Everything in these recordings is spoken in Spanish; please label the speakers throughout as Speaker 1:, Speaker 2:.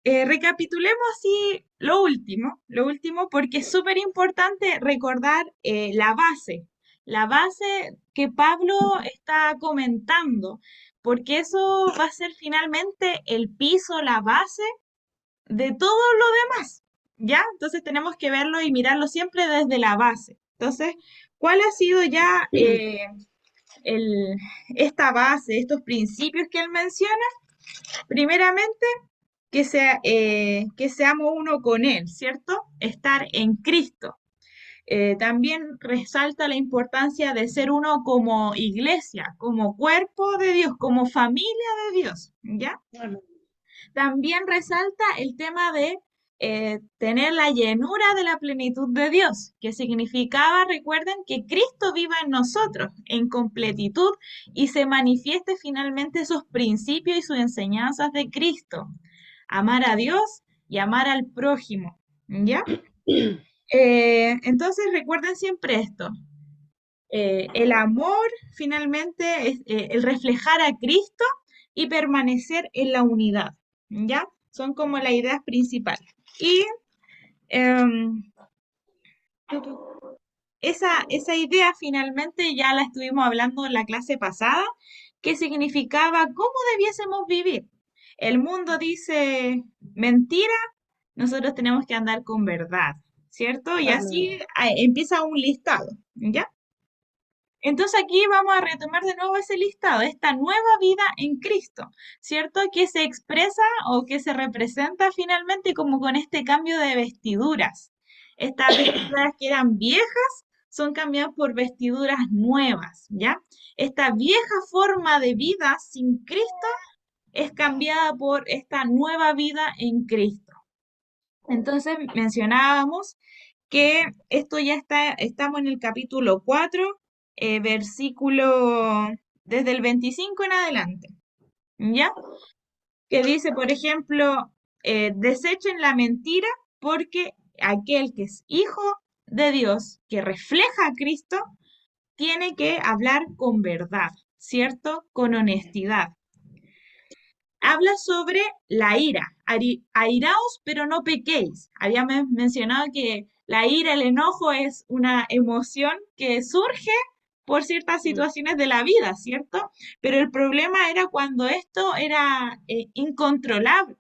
Speaker 1: Recapitulemos así lo último, porque es súper importante recordar la base que Pablo está comentando, porque eso va a ser finalmente el piso, la base de todo lo demás, ¿ya? Entonces tenemos que verlo y mirarlo siempre desde la base. Entonces, ¿cuál ha sido ya el- esta base, estos principios que él menciona? Primeramente, que seamos uno con Él, ¿cierto? Estar en Cristo. También resalta la importancia de ser uno como iglesia, como cuerpo de Dios, como familia de Dios, ¿ya?
Speaker 2: Amén.
Speaker 1: También resalta el tema de tener la llenura de la plenitud de Dios, que significaba, recuerden, que Cristo viva en nosotros en completitud y se manifieste finalmente esos principios y sus enseñanzas de Cristo. Amar a Dios y amar al prójimo, ¿ya? Entonces recuerden siempre esto. El amor finalmente es el reflejar a Cristo y permanecer en la unidad, ¿ya? Son como las ideas principales. Y em, esa idea finalmente ya la estuvimos hablando en la clase pasada, que significaba cómo debiésemos vivir. El mundo dice mentira, nosotros tenemos que andar con verdad, ¿cierto? Y
Speaker 2: Amén.
Speaker 1: así empieza un listado, ¿ya? Entonces aquí vamos a retomar de nuevo ese listado, esta nueva vida en Cristo, ¿cierto? Que se expresa o que se representa finalmente como con este cambio de vestiduras. Estas vestiduras que eran viejas son cambiadas por vestiduras nuevas, ¿ya? Esta vieja forma de vida sin Cristo es cambiada por esta nueva vida en Cristo. Entonces mencionábamos que esto ya estamos en el capítulo 4 versículo desde el 25 en adelante, ¿ya? Que dice, por ejemplo, desechen la mentira porque aquel que es hijo de Dios, que refleja a Cristo, tiene que hablar con verdad, ¿cierto? Con honestidad. Habla sobre la ira. Airaos, pero no pequéis. Habíamos mencionado que la ira, el enojo es una emoción que surge por ciertas situaciones de la vida, ¿cierto? Pero el problema era cuando esto era incontrolable,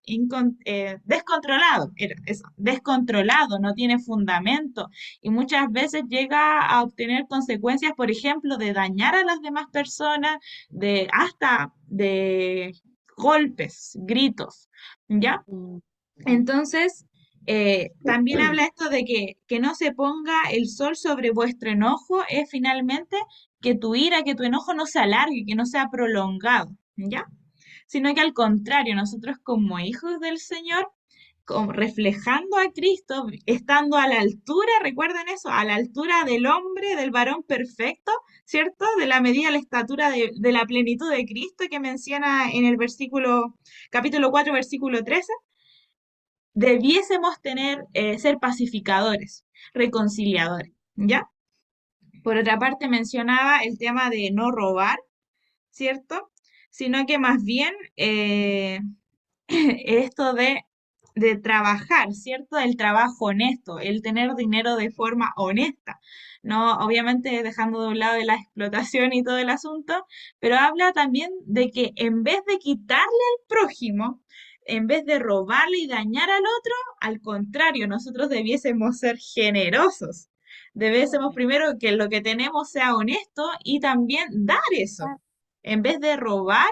Speaker 1: descontrolado, era eso, descontrolado, no tiene fundamento y muchas veces llega a obtener consecuencias, por ejemplo, de dañar a las demás personas, de hasta de golpes, gritos, ¿ya?
Speaker 2: Mm.
Speaker 1: Entonces, también habla esto de que no se ponga el sol sobre vuestro enojo, es finalmente que tu ira, que tu enojo no se alargue, que no sea prolongado, ¿ya? Sino que al contrario, nosotros como hijos del Señor, como reflejando a Cristo, estando a la altura, recuerden eso, a la altura del hombre, del varón perfecto, ¿cierto? De la medida, la estatura de la plenitud de Cristo que menciona en el versículo, capítulo 4 versículo 13 debiésemos ser pacificadores, reconciliadores, ¿ya? Por otra parte, mencionaba el tema de no robar, ¿cierto? Sino que más bien esto de trabajar, ¿cierto? El trabajo honesto, el tener dinero de forma honesta. No, obviamente dejando de un lado de la explotación y todo el asunto, pero habla también de que en vez de quitarle al prójimo, en vez de robarle y dañar al otro, al contrario, nosotros debiésemos ser generosos. Debiésemos primero que lo que tenemos sea honesto y también dar eso. En vez de robar,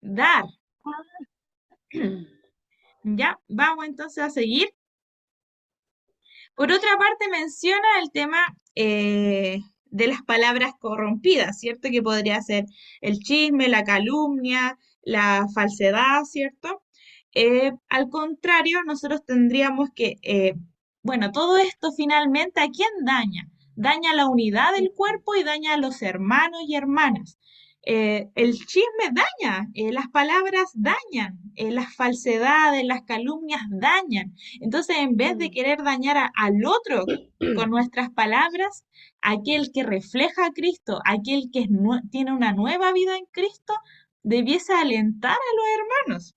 Speaker 1: dar. Ya, vamos entonces a seguir. Por otra parte, menciona el tema de las palabras corrompidas, ¿cierto? Que podría ser el chisme, la calumnia, la falsedad, ¿cierto? Al contrario, nosotros tendríamos que, bueno, todo esto finalmente, ¿a quién daña? Daña la unidad del cuerpo y daña a los hermanos y hermanas. El chisme daña, las palabras dañan, las falsedades, las calumnias dañan. Entonces, en vez de
Speaker 2: Mm.
Speaker 1: querer dañar al otro con nuestras palabras, aquel que refleja a Cristo, aquel que tiene una nueva vida en Cristo, debiese alentar a los hermanos.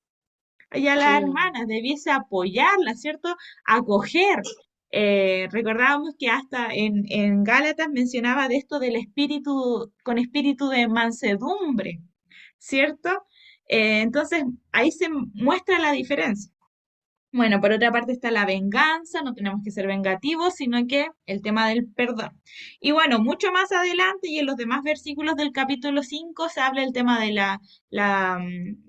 Speaker 1: y a las hermanas, debiese apoyarlas, ¿cierto? Acoger. Recordábamos que hasta en Gálatas mencionaba de esto del espíritu, con espíritu de mansedumbre, ¿cierto? Entonces, ahí se muestra la diferencia. Bueno, por otra parte está la venganza, no tenemos que ser vengativos, sino que el tema del perdón. Y bueno, mucho más adelante y en los demás versículos del capítulo 5 se habla el tema de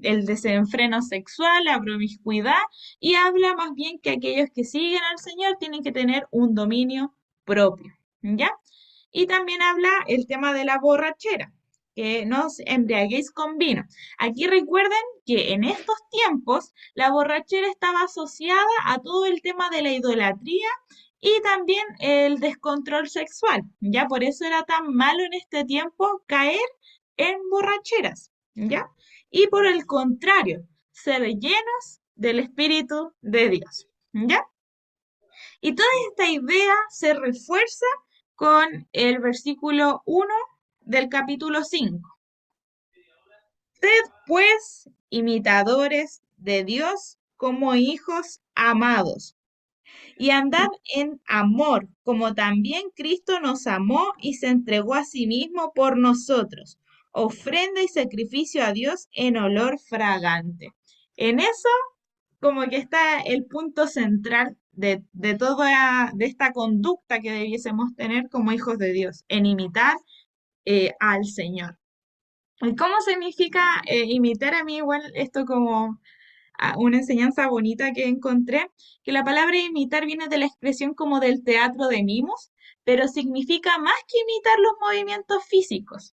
Speaker 1: el desenfreno sexual, la promiscuidad, y habla más bien que aquellos que siguen al Señor tienen que tener un dominio propio, ¿ya? Y también habla el tema de la borrachera, que no os embriaguéis con vino. Aquí recuerden que en estos tiempos la borrachera estaba asociada a todo el tema de la idolatría y también el descontrol sexual. Ya por eso era tan malo en este tiempo caer en borracheras, ¿ya? Y por el contrario, ser llenos del Espíritu de Dios, ¿ya? Y toda esta idea se refuerza con el versículo 1 del capítulo 5. Sed pues imitadores de Dios como hijos amados, y andad en amor, como también Cristo nos amó y se entregó a sí mismo por nosotros, ofrenda y sacrificio a Dios en olor fragante. En eso como que está el punto central de toda de esta conducta que debiésemos tener como hijos de Dios, en imitar al Señor. ¿Y cómo significa imitar? A mí igual esto como una enseñanza bonita que encontré, que la palabra imitar viene de la expresión como del teatro de mimos, pero significa más que imitar los movimientos físicos.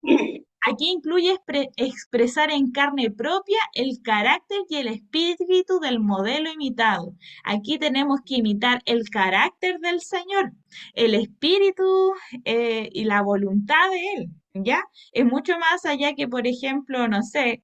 Speaker 1: Aquí incluye expresar en carne propia el carácter y el espíritu del modelo imitado. Aquí tenemos que imitar el carácter del Señor, el espíritu y la voluntad de Él, ¿ya? Es mucho más allá que, por ejemplo, no sé,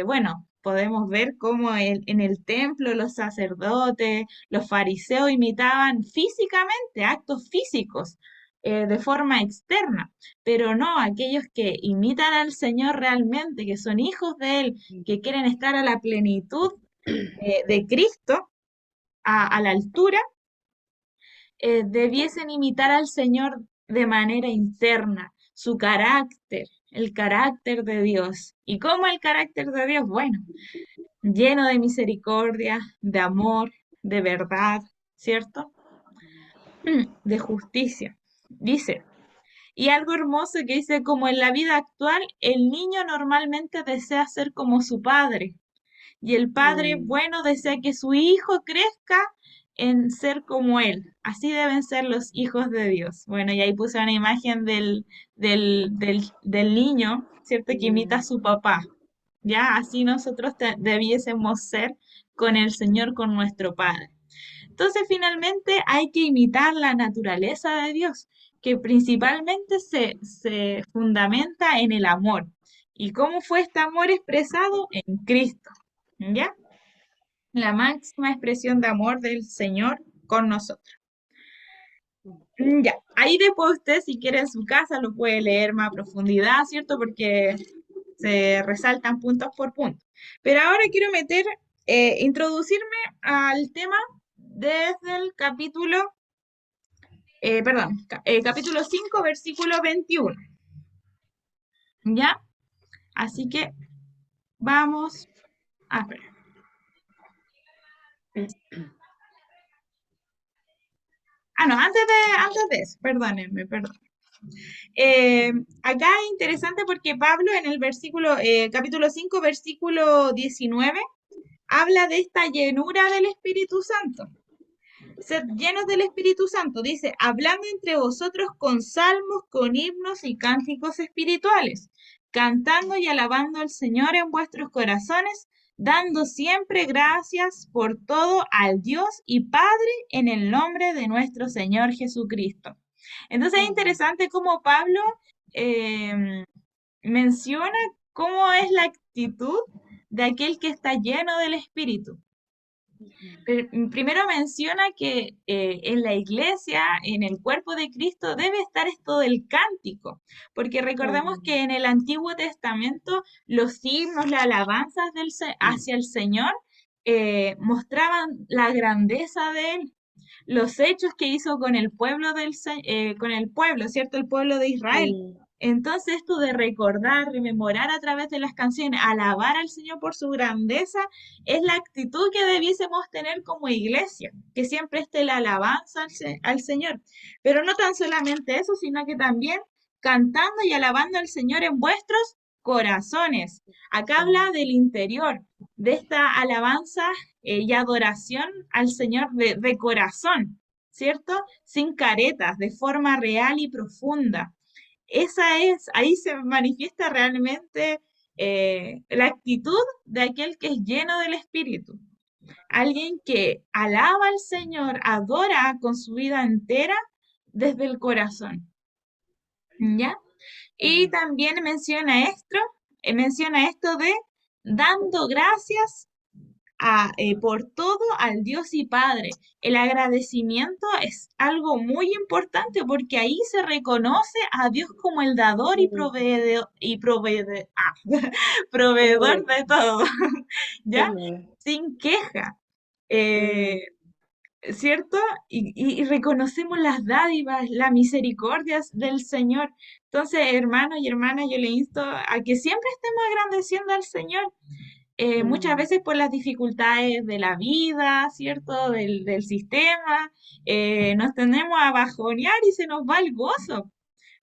Speaker 1: bueno, podemos ver cómo en el templo los sacerdotes, los fariseos imitaban físicamente, actos físicos, de forma externa, pero no aquellos que imitan al Señor realmente, que son hijos de Él, que quieren estar a la plenitud de Cristo, a la altura, debiesen imitar al Señor de manera interna, su carácter, el carácter de Dios. ¿Y cómo el carácter de Dios? Bueno, lleno de misericordia, de amor, de verdad, ¿cierto? De justicia. Dice, y algo hermoso que dice, como en la vida actual, el niño normalmente desea ser como su padre, y el padre bueno desea que su hijo crezca en ser como él. Así deben ser los hijos de Dios. Bueno, y ahí puse una imagen del niño, ¿cierto? Que imita a su papá. Ya, así nosotros debiésemos ser con el Señor, con nuestro Padre. Entonces, finalmente, hay que imitar la naturaleza de Dios, que principalmente se fundamenta en el amor. ¿Y cómo fue este amor expresado? En Cristo. ¿Ya? La máxima expresión de amor del Señor con nosotros. Ya, ahí después usted, si quiere en su casa, lo puede leer más a profundidad, ¿cierto? Porque se resaltan puntos por punto. Pero ahora quiero introducirme al tema desde el capítulo 5, versículo 21. ¿Ya? Así que vamos a ver. Ah, no, antes de eso, perdónenme, perdón. Acá es interesante porque Pablo en el capítulo 5, versículo 19, habla de esta llenura del Espíritu Santo. Sed llenos del Espíritu Santo, dice, hablando entre vosotros con salmos, con himnos y cánticos espirituales, cantando y alabando al Señor en vuestros corazones, dando siempre gracias por todo al Dios y Padre en el nombre de nuestro Señor Jesucristo. Entonces es interesante cómo Pablo eh, menciona cómo es la actitud de aquel que está lleno del Espíritu. Primero menciona que en la iglesia, en el cuerpo de Cristo, debe estar esto del cántico, porque recordemos que en el Antiguo Testamento los himnos, las alabanzas hacia el Señor mostraban la grandeza de él, los hechos que hizo con el pueblo con el pueblo, ¿cierto? El pueblo de Israel.
Speaker 2: Mm,
Speaker 1: Entonces esto de recordar, rememorar a través de las canciones, alabar al Señor por su grandeza, es la actitud que debiésemos tener como iglesia, que siempre esté la alabanza al Señor. Pero no tan solamente eso, sino que también cantando y alabando al Señor en vuestros corazones. Acá habla
Speaker 2: mm,
Speaker 1: del interior, de esta alabanza y adoración al Señor de corazón, ¿cierto? Sin caretas, de forma real y profunda. Ahí se manifiesta realmente la actitud de aquel que es lleno del Espíritu. Alguien que alaba al Señor, adora con su vida entera desde el corazón, ¿ya? Y
Speaker 2: mm,
Speaker 1: también menciona esto de dando gracias por todo al Dios y Padre. El agradecimiento es algo muy importante porque ahí se reconoce a Dios como el dador
Speaker 2: mm.
Speaker 1: proveedor
Speaker 2: Proveedor.
Speaker 1: de todo, ¿ya?
Speaker 2: Amén.
Speaker 1: Sin queja. Eh,
Speaker 2: Mm,
Speaker 1: ¿Cierto? Y reconocemos las dádivas, las misericordias del Señor. Entonces, hermanos y hermanas, yo le insto a que siempre estemos agradeciendo al Señor muchas
Speaker 2: mm,
Speaker 1: veces por las dificultades de la vida, ¿cierto? Del sistema, nos tendemos a bajonear y se nos va el gozo.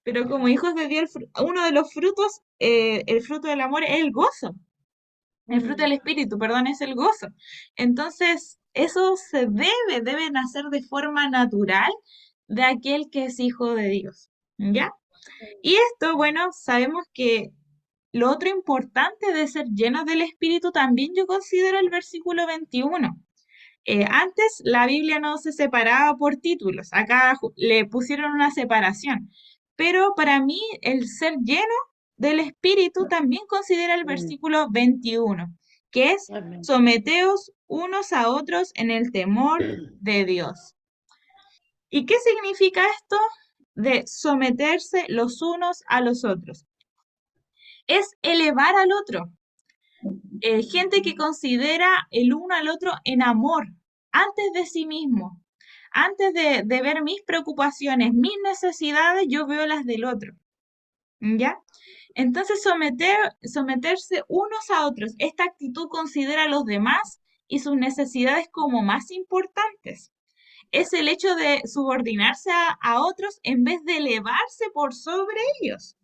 Speaker 1: Pero como hijos de Dios, uno de los frutos, el fruto del amor es el gozo. El fruto del
Speaker 2: mm,
Speaker 1: espíritu, perdón, es el gozo. Entonces, eso debe nacer de forma natural de aquel que es hijo de Dios. ¿Ya? Y esto, bueno, sabemos que lo otro importante de ser llenos del Espíritu también yo considero el versículo 21. Antes la Biblia no se separaba por títulos, acá le pusieron una separación, pero para mí el ser lleno del Espíritu también considera el
Speaker 2: mm.
Speaker 1: versículo 21, que es
Speaker 2: Amén.
Speaker 1: someteos unos a otros en el temor de Dios. ¿Y qué significa esto de someterse los unos a los otros? Es elevar al otro. Gente que considera el uno al otro en amor, antes de sí mismo. Antes de ver mis preocupaciones, mis necesidades, yo veo las del otro. ¿Ya? Entonces, someterse unos a otros, esta actitud considera a los demás y sus necesidades como más importantes. Es el hecho de subordinarse a otros en vez de elevarse por sobre ellos.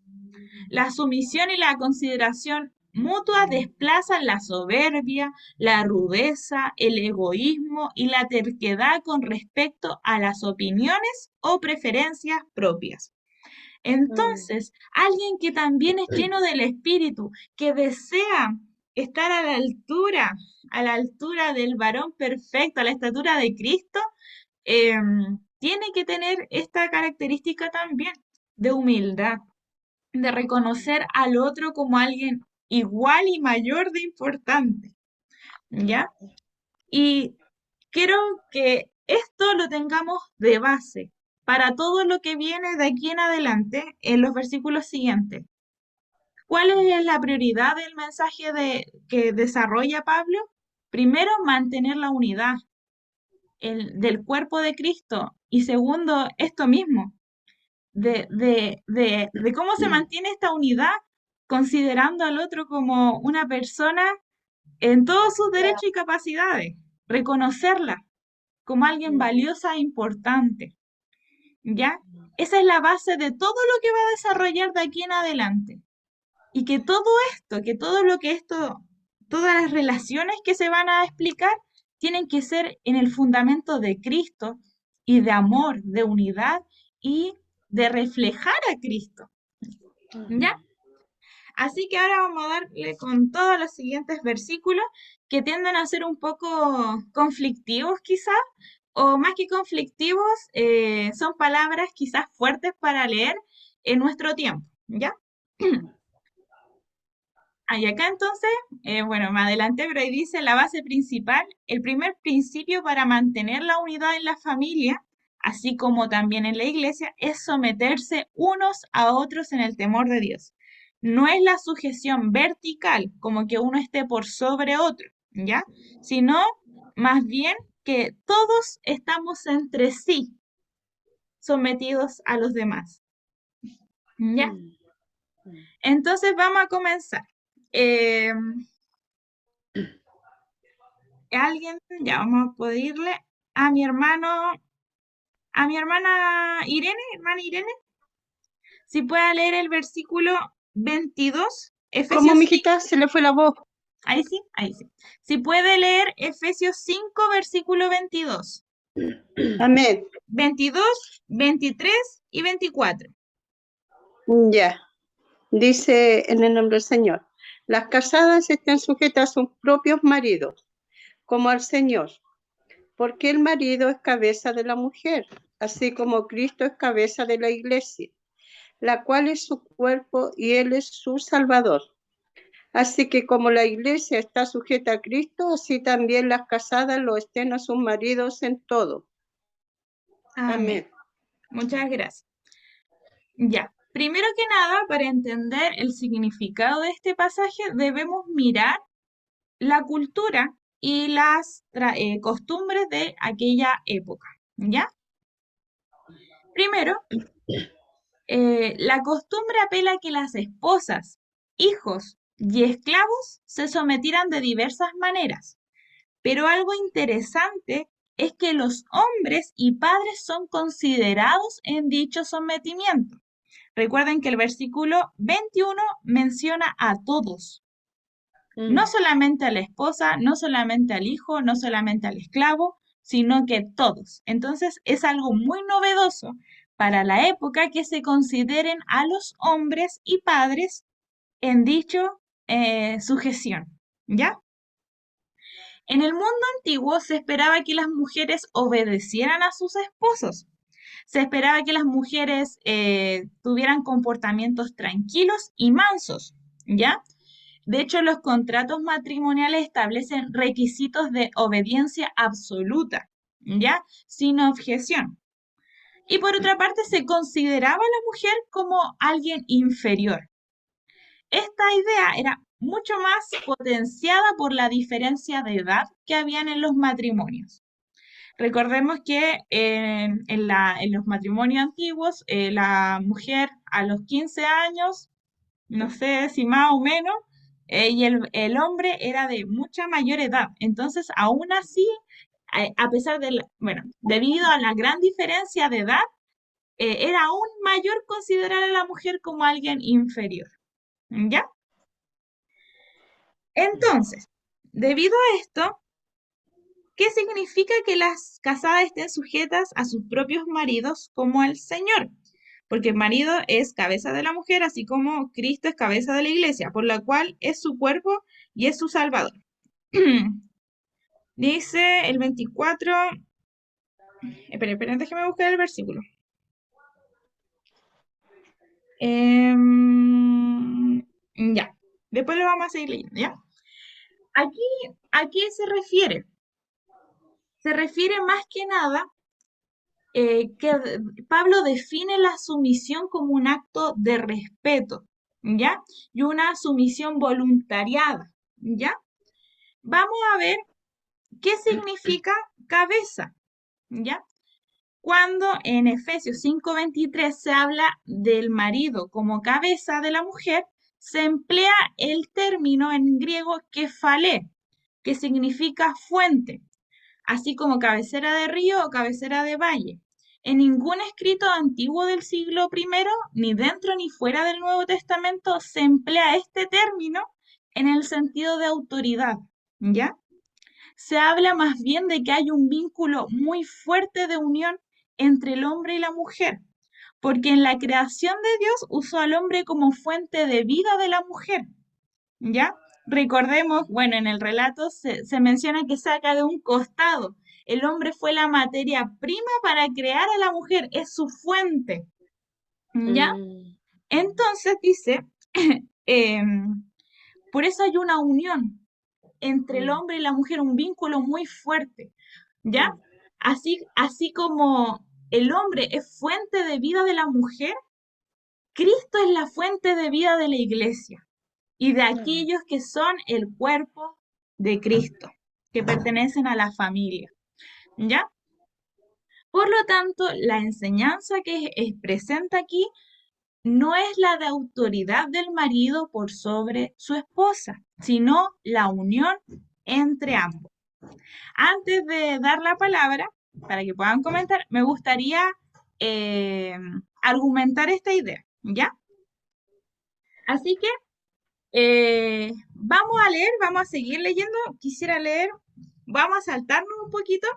Speaker 1: La sumisión y la consideración mutua desplazan la soberbia, la rudeza, el egoísmo y la terquedad con respecto a las opiniones o preferencias propias.
Speaker 2: Mm,
Speaker 1: Entonces, alguien que también es lleno del Espíritu, que desea estar a la altura del varón perfecto, a la estatura de Cristo, tiene que tener esta característica también de humildad, de reconocer al otro como alguien igual y mayor de importante, ¿ya? Y quiero que esto lo tengamos de base para todo lo que viene de aquí en adelante en los versículos siguientes. ¿Cuál es la prioridad del mensaje que desarrolla Pablo? Primero, mantener la unidad del cuerpo de Cristo. Y segundo, esto mismo, de cómo se mantiene esta unidad considerando al otro como una persona en todos sus derechos y capacidades, reconocerla como alguien
Speaker 2: mm,
Speaker 1: valiosa e importante, ¿ya? Esa es la base de todo lo que va a desarrollar de aquí en adelante. Y que todo esto, que todo lo que esto, todas las relaciones que se van a explicar, tienen que ser en el fundamento de Cristo y de amor, de unidad y de reflejar a Cristo, ¿ya?
Speaker 2: mm.
Speaker 1: Así que ahora vamos a darle con todos los siguientes versículos que tienden a ser un poco conflictivos quizás, o más que conflictivos, son palabras quizás fuertes para leer en nuestro tiempo, ¿ya? Y acá entonces, bueno, me adelanté, pero ahí dice la base principal, el primer principio para mantener la unidad en la familia, así como también en la iglesia, es someterse unos a otros en el temor de Dios. No es la sujeción vertical, como que uno esté por sobre otro, ¿ya? Sino más bien que todos estamos entre sí sometidos a los demás, ¿ya?
Speaker 2: Mm, mm.
Speaker 1: Entonces vamos a comenzar. Eh, alguien, ya vamos a pedirle a mi hermano, a mi hermana Irene, si puede leer el versículo 22,
Speaker 2: ¿Cómo,
Speaker 1: Efesios 5,
Speaker 2: mijita? Se le fue la voz.
Speaker 1: ahí sí, ahí sí. Si puede leer Efesios 5, versículo 22,
Speaker 2: Amén.
Speaker 1: 22, 23 y 24.
Speaker 2: Ya. Dice en el nombre del Señor. Las casadas estén sujetas a sus propios maridos, como al Señor, porque el marido es cabeza de la mujer, así como Cristo es cabeza de la iglesia, la cual es su cuerpo y Él es su Salvador. Así que como la iglesia está sujeta a Cristo, así también las casadas lo estén a sus maridos en todo.
Speaker 1: Amén.
Speaker 2: Amén.
Speaker 1: Muchas gracias. Ya, primero que nada, para entender el significado de este pasaje, debemos mirar la cultura y las costumbres de aquella época, ¿ya? Primero, la costumbre apela a que las esposas, hijos y esclavos se sometieran de diversas maneras, pero algo interesante es que los hombres y padres son considerados en dicho sometimiento. Recuerden que el versículo 21 menciona a todos, no
Speaker 2: Mm,
Speaker 1: solamente a la esposa, no solamente al hijo, no solamente al esclavo, sino que todos. Entonces es algo muy novedoso para la época que se consideren a los hombres y padres en dicho sujeción, ¿ya? En el mundo antiguo se esperaba que las mujeres obedecieran a sus esposos. Se esperaba que las mujeres tuvieran comportamientos tranquilos y mansos, ¿ya? De hecho, los contratos matrimoniales establecen requisitos de obediencia absoluta, ¿ya? Sin objeción. Y por otra parte, se consideraba a la mujer como alguien inferior. Esta idea era mucho más potenciada por la diferencia de edad que habían en los matrimonios. Recordemos que en los matrimonios antiguos, la mujer a los 15 años, no sé si más o menos, y el hombre era de mucha mayor edad. Entonces, aún así, a pesar de, bueno, debido a la gran diferencia de edad, era aún mayor considerar a la mujer como alguien inferior. ¿Ya? Entonces, debido a esto, ¿qué significa que las casadas estén sujetas a sus propios maridos como al Señor? Porque el marido es cabeza de la mujer, así como Cristo es cabeza de la iglesia, por la cual es su cuerpo y es su salvador. Dice el 24, esperen, déjeme buscar el versículo. Ya, después lo vamos a seguir leyendo, ¿ya? Aquí, ¿a qué se refiere? Se refiere más que nada que Pablo define la sumisión como un acto de respeto, ¿ya? Y una sumisión voluntariada, ¿ya? Vamos a ver qué significa cabeza, ¿ya? Cuando en Efesios 5:23 se habla del marido como cabeza de la mujer, se emplea el término en griego kefalé, que significa fuente, así como cabecera de río o cabecera de valle. En ningún escrito antiguo del siglo I, ni dentro ni fuera del Nuevo Testamento, se emplea este término en el sentido de autoridad, ¿ya? Se habla más bien de que hay un vínculo muy fuerte de unión entre el hombre y la mujer, porque en la creación de Dios usó al hombre como fuente de vida de la mujer, ¿ya? Recordemos, bueno, en el relato se menciona que saca de un costado. El hombre fue la materia prima para crear a la mujer, es su fuente, ¿ya?
Speaker 2: mm,
Speaker 1: Entonces dice, em, por eso hay una unión entre el
Speaker 2: mm,
Speaker 1: hombre y la mujer, un vínculo muy fuerte, ¿ya?
Speaker 2: mm,
Speaker 1: Así como el hombre es fuente de vida de la mujer, Cristo es la fuente de vida de la iglesia y de
Speaker 2: mm,
Speaker 1: aquellos que son el cuerpo de Cristo, que pertenecen a la familia, ¿ya? Por lo tanto, la enseñanza que presenta aquí no es la de autoridad del marido por sobre su esposa, sino la unión entre ambos. Antes de dar la palabra, para que puedan comentar, me gustaría argumentar esta idea, ¿ya? Así que vamos a leer, vamos a seguir leyendo. Quisiera leer, vamos a saltarnos un poquito.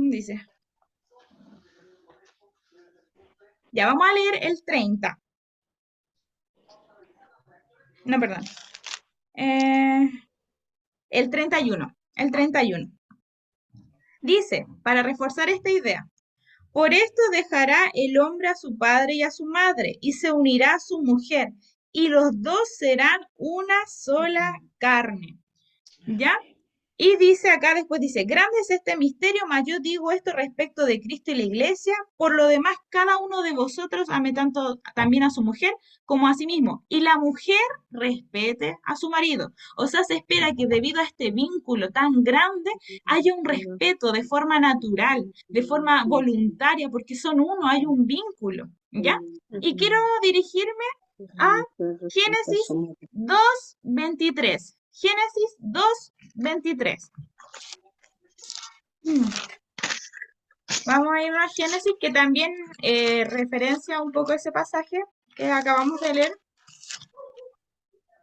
Speaker 1: Dice, ya vamos a leer el 30. No, perdón. El 31. El 31. Dice, para reforzar esta idea, por esto dejará el hombre a su padre y a su madre, y se unirá a su mujer, y los dos serán una sola carne. ¿Ya? Y dice acá, después dice, grande es este misterio, mas yo digo esto respecto de Cristo y la iglesia. Por lo demás, cada uno de vosotros ame tanto también a su mujer como a sí mismo. Y la mujer respete a su marido. O sea, se espera que debido a este vínculo tan grande haya un respeto de forma natural, de forma voluntaria, porque son uno, hay un vínculo. ¿Ya? Y quiero dirigirme a Génesis 2:23. Génesis 2:23. Vamos a ir a Génesis, que también referencia un poco ese pasaje que acabamos de leer.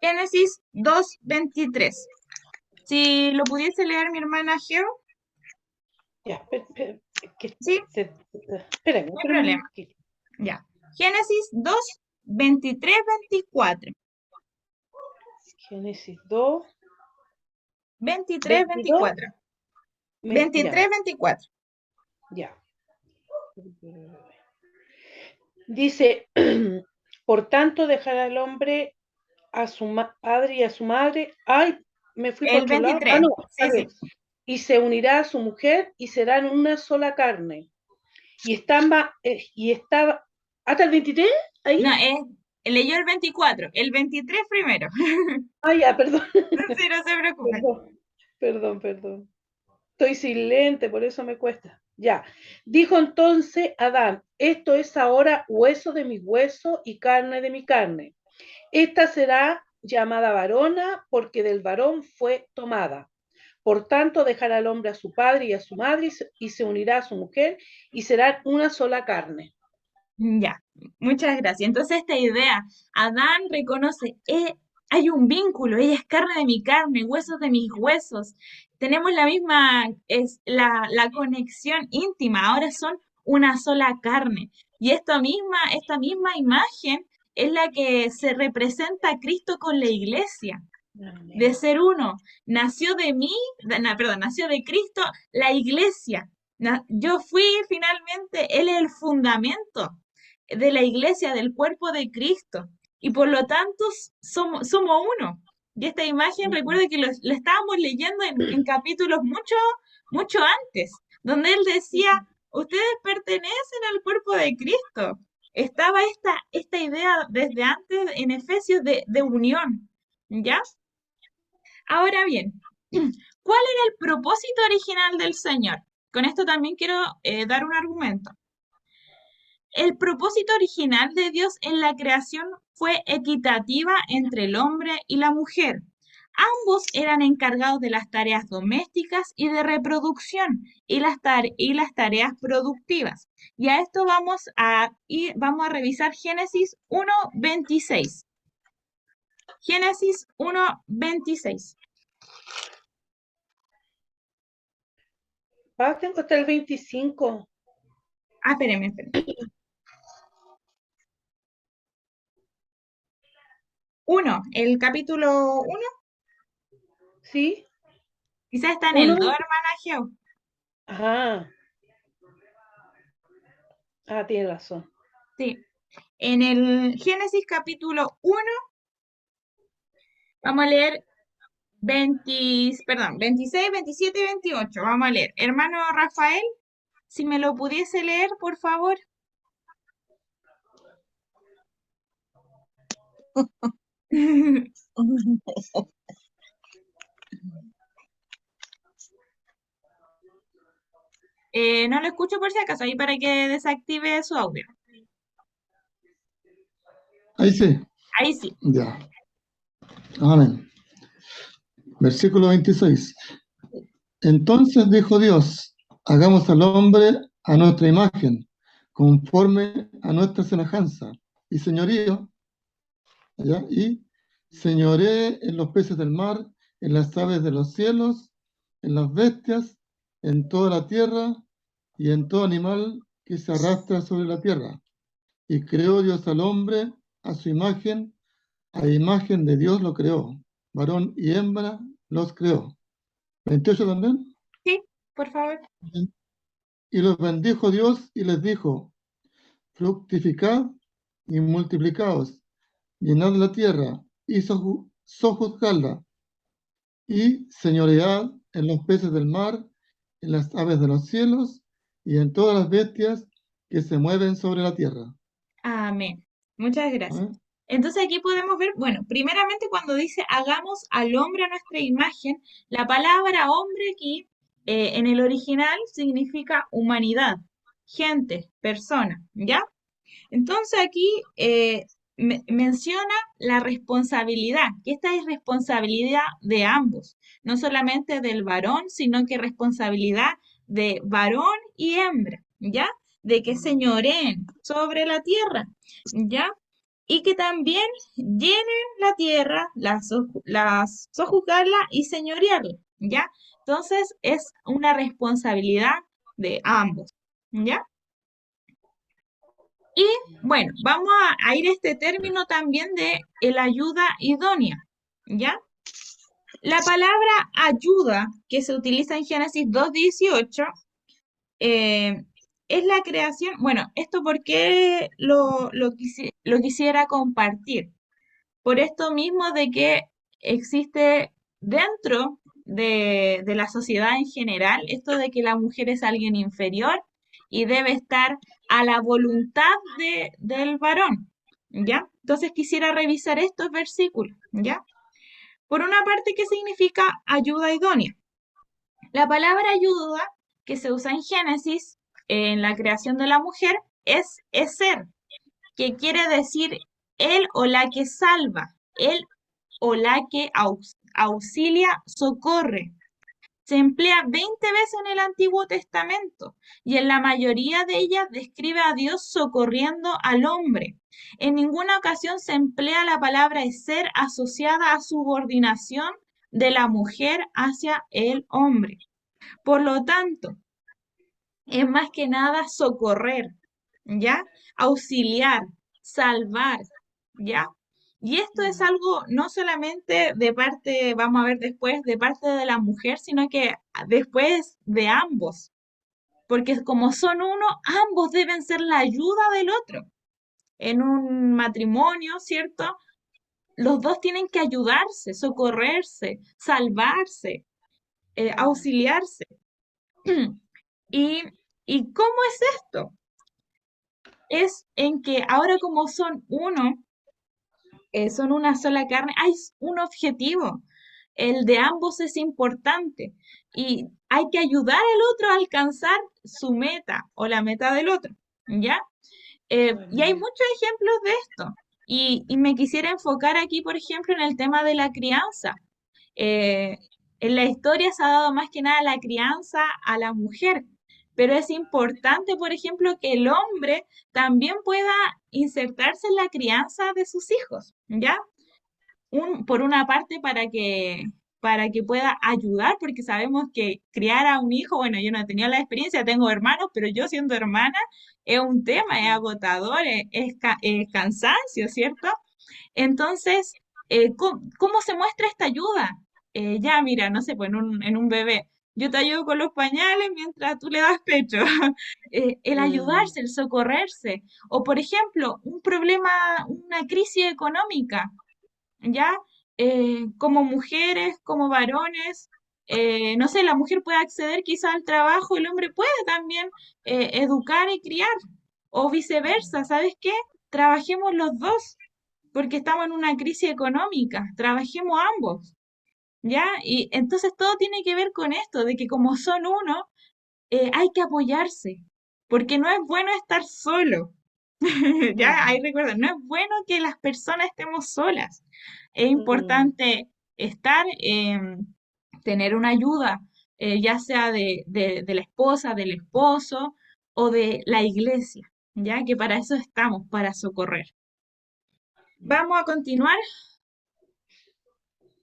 Speaker 1: Génesis 2:23. Si lo pudiese leer mi hermana Geo.
Speaker 3: Ya,
Speaker 1: Sí,
Speaker 3: espérame,
Speaker 1: no hay problema. Ya. Génesis 2:23-24.
Speaker 3: Génesis 2,
Speaker 1: 23-24. 23-24.
Speaker 3: Ya. Dice, por tanto dejará el hombre a su padre y a su madre. Ay, me fui por
Speaker 1: El
Speaker 3: otro lado.
Speaker 1: 23.
Speaker 3: No,
Speaker 1: Sí.
Speaker 3: y se unirá a su mujer y serán una sola carne. Y estaba hasta el 23 ahí.
Speaker 1: No, leyó el 24. El 23 primero.
Speaker 3: Ah, ya, perdón.
Speaker 1: Sí, no se preocupe.
Speaker 3: Perdón. Estoy sin lente, por eso me cuesta. Ya. Dijo entonces Adán, esto es ahora hueso de mi hueso y carne de mi carne. Esta será llamada varona porque del varón fue tomada. Por tanto, dejará al hombre a su padre y a su madre y se unirá a su mujer y serán una sola carne.
Speaker 1: Ya, muchas gracias. Entonces esta idea, Adán reconoce, hay un vínculo, ella es carne de mi carne, huesos de mis huesos. Tenemos la misma, es la conexión íntima, ahora son una sola carne. Y esta misma imagen es la que se representa a Cristo con la iglesia, de ser uno. Nació de mí, nació de Cristo la iglesia. Yo fui finalmente, Él es el fundamento de la iglesia, del cuerpo de Cristo. Y por lo tanto somos uno. Y esta imagen, recuerdo que lo estábamos leyendo en capítulos mucho antes, donde él decía, ustedes pertenecen al cuerpo de Cristo. Estaba esta idea desde antes en Efesios de unión. ¿Ya? Ahora bien, ¿cuál era el propósito original del Señor? Con esto también quiero dar un argumento. El propósito original de Dios en la creación fue equitativa entre el hombre y la mujer. Ambos eran encargados de las tareas domésticas y de reproducción y las tareas productivas. Y a esto vamos a revisar Génesis 1:26. Génesis 1:26.
Speaker 3: Tengo hasta el 25.
Speaker 1: Espérenme. 1, el capítulo 1.
Speaker 3: ¿Sí?
Speaker 1: Quizás está en el 2, hermana Geo.
Speaker 3: Ajá. Tiene razón.
Speaker 1: Sí. En el Génesis capítulo 1, vamos a leer 26, 27 y 28. Vamos a leer. Hermano Rafael, si me lo pudiese leer, por favor. No lo escucho por si acaso, ahí para que desactive su audio.
Speaker 4: Ahí sí,
Speaker 1: Ahí sí.
Speaker 4: ya. Amén. Versículo 26. Entonces dijo Dios, hagamos al hombre a nuestra imagen, conforme a nuestra semejanza, y señorío, ¿ya? Y señoree en los peces del mar, en las aves de los cielos, en las bestias, en toda la tierra y en todo animal que se arrastra sobre la tierra. Y creó Dios al hombre a su imagen, a imagen de Dios lo creó, varón y hembra los creó. 28 también.
Speaker 1: Sí, por favor.
Speaker 4: Y los bendijo Dios y les dijo, fructificad y multiplicaos, llenad la tierra y sojuzgadla, y señoread en los peces del mar, en las aves de los cielos y en todas las bestias que se mueven sobre la tierra.
Speaker 1: Amén. Muchas gracias.
Speaker 4: ¿Eh?
Speaker 1: Entonces aquí podemos ver, bueno, primeramente cuando dice hagamos al hombre a nuestra imagen, la palabra hombre aquí en el original significa humanidad, gente, persona, ¿ya? Entonces aquí menciona la responsabilidad, que esta es responsabilidad de ambos, no solamente del varón, sino que responsabilidad de varón y hembra, ¿ya? De que señoreen sobre la tierra, ¿ya? Y que también llenen la tierra, las sojuzgarla y señorearla, ¿ya? Entonces es una responsabilidad de ambos, ¿ya? Y bueno, vamos a ir a este término también de el ayuda idónea, ¿ya? La palabra ayuda que se utiliza en Génesis 2:18 es la creación, bueno, esto porque lo quisiera compartir, por esto mismo de que existe dentro de la sociedad en general esto de que la mujer es alguien inferior y debe estar a la voluntad del varón, ¿ya? Entonces quisiera revisar estos versículos, ¿ya? Por una parte, ¿qué significa ayuda idónea? La palabra ayuda que se usa en Génesis, en la creación de la mujer, es ser, que quiere decir él o la que salva, él o la que auxilia, socorre. Se emplea 20 veces en el Antiguo Testamento y en la mayoría de ellas describe a Dios socorriendo al hombre. En ninguna ocasión se emplea la palabra ser asociada a subordinación de la mujer hacia el hombre. Por lo tanto, es más que nada socorrer, ¿ya? Auxiliar, salvar, ¿ya? Y esto es algo no solamente de parte, vamos a ver después, de parte de la mujer, sino que después de ambos, porque como son uno, ambos deben ser la ayuda del otro. En un matrimonio, ¿cierto? Los dos tienen que ayudarse, socorrerse, salvarse, auxiliarse. ¿Y, ¿Y cómo es esto? Es en que ahora como son uno, son una sola carne, hay un objetivo. El de ambos es importante y hay que ayudar al otro a alcanzar su meta o la meta del otro, ¿ya? Y hay muchos ejemplos de esto. Y me quisiera enfocar aquí, por ejemplo, en el tema de la crianza. Eh, en la historia se ha dado más que nada la crianza a la mujer, pero es importante, por ejemplo, que el hombre también pueda insertarse en la crianza de sus hijos, ¿ya? Por una parte para que pueda ayudar, porque sabemos que criar a un hijo, bueno, yo no he tenido la experiencia, tengo hermanos, pero yo siendo hermana es un tema, es agotador, es cansancio, ¿cierto? Entonces, ¿cómo se muestra esta ayuda? Ya, mira, no sé, pues en un bebé, yo te ayudo con los pañales mientras tú le das pecho. El ayudarse, el socorrerse. O, por ejemplo, un problema, una crisis económica, ¿ya? Como mujeres, como varones, no sé, la mujer puede acceder quizá al trabajo, el hombre puede también educar y criar. O viceversa, ¿sabes qué? Trabajemos los dos porque estamos en una crisis económica, trabajemos ambos, ¿ya? Y entonces todo tiene que ver con esto, de que como son uno, hay que apoyarse, porque no es bueno estar solo. Ya, ahí recuerden, no es bueno que las personas estemos solas. Es importante estar, tener una ayuda, ya sea de la esposa, del esposo o de la iglesia, ya que para eso estamos, para socorrer. Vamos a continuar.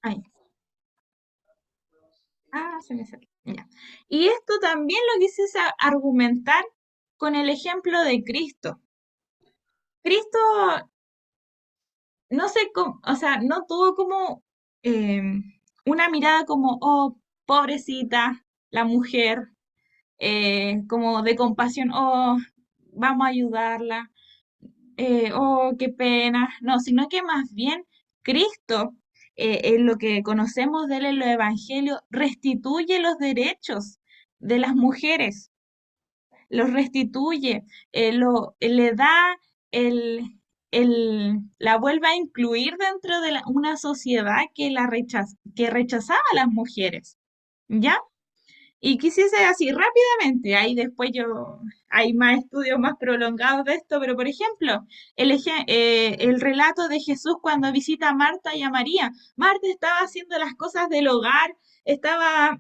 Speaker 1: Ahí. Se me salió. Ya. Y esto también lo quise argumentar con el ejemplo de Cristo. Cristo, no sé cómo, o sea, no tuvo como una mirada como, oh, pobrecita, la mujer, como de compasión, oh, vamos a ayudarla, oh, qué pena. No, sino que más bien Cristo, en lo que conocemos de él en los evangelios, restituye los derechos de las mujeres, los restituye, le da el, la vuelve a incluir dentro de una sociedad que rechazaba a las mujeres, ¿ya? Y quisiese así rápidamente, ahí después hay más estudios más prolongados de esto, pero por ejemplo, el relato de Jesús cuando visita a Marta y a María. Marta estaba haciendo las cosas del hogar, estaba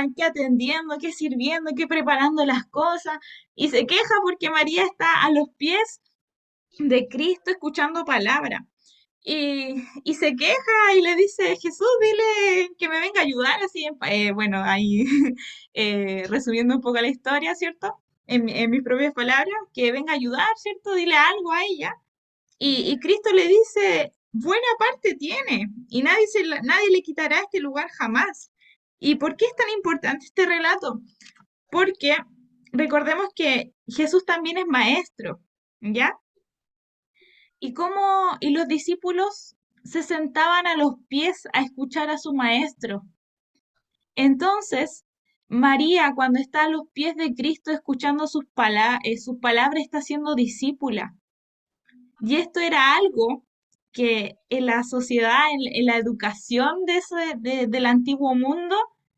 Speaker 1: aquí atendiendo, que sirviendo, que preparando las cosas, y se queja porque María está a los pies de Cristo escuchando palabra. Y se queja y le dice, Jesús, dile que me venga a ayudar, así, bueno, ahí resumiendo un poco la historia, ¿cierto? En mis propias palabras, que venga a ayudar, ¿cierto? Dile algo a ella. Y Cristo le dice, buena parte tiene, y nadie le quitará este lugar jamás. ¿Y por qué es tan importante este relato? Porque recordemos que Jesús también es maestro, ¿ya? Y los discípulos se sentaban a los pies a escuchar a su maestro. Entonces, María, cuando está a los pies de Cristo escuchando sus palabras, está siendo discípula. Y esto era algo que en la sociedad, en la educación del antiguo mundo,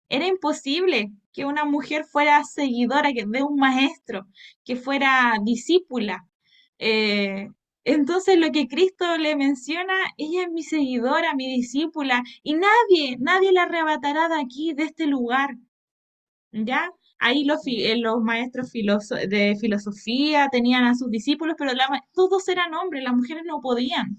Speaker 1: era imposible que una mujer fuera seguidora de un maestro, que fuera discípula. Eh, entonces lo que Cristo le menciona, ella es mi seguidora, mi discípula, y nadie la arrebatará de aquí, de este lugar. ¿Ya? Ahí los maestros de filosofía tenían a sus discípulos, pero todos eran hombres, las mujeres no podían.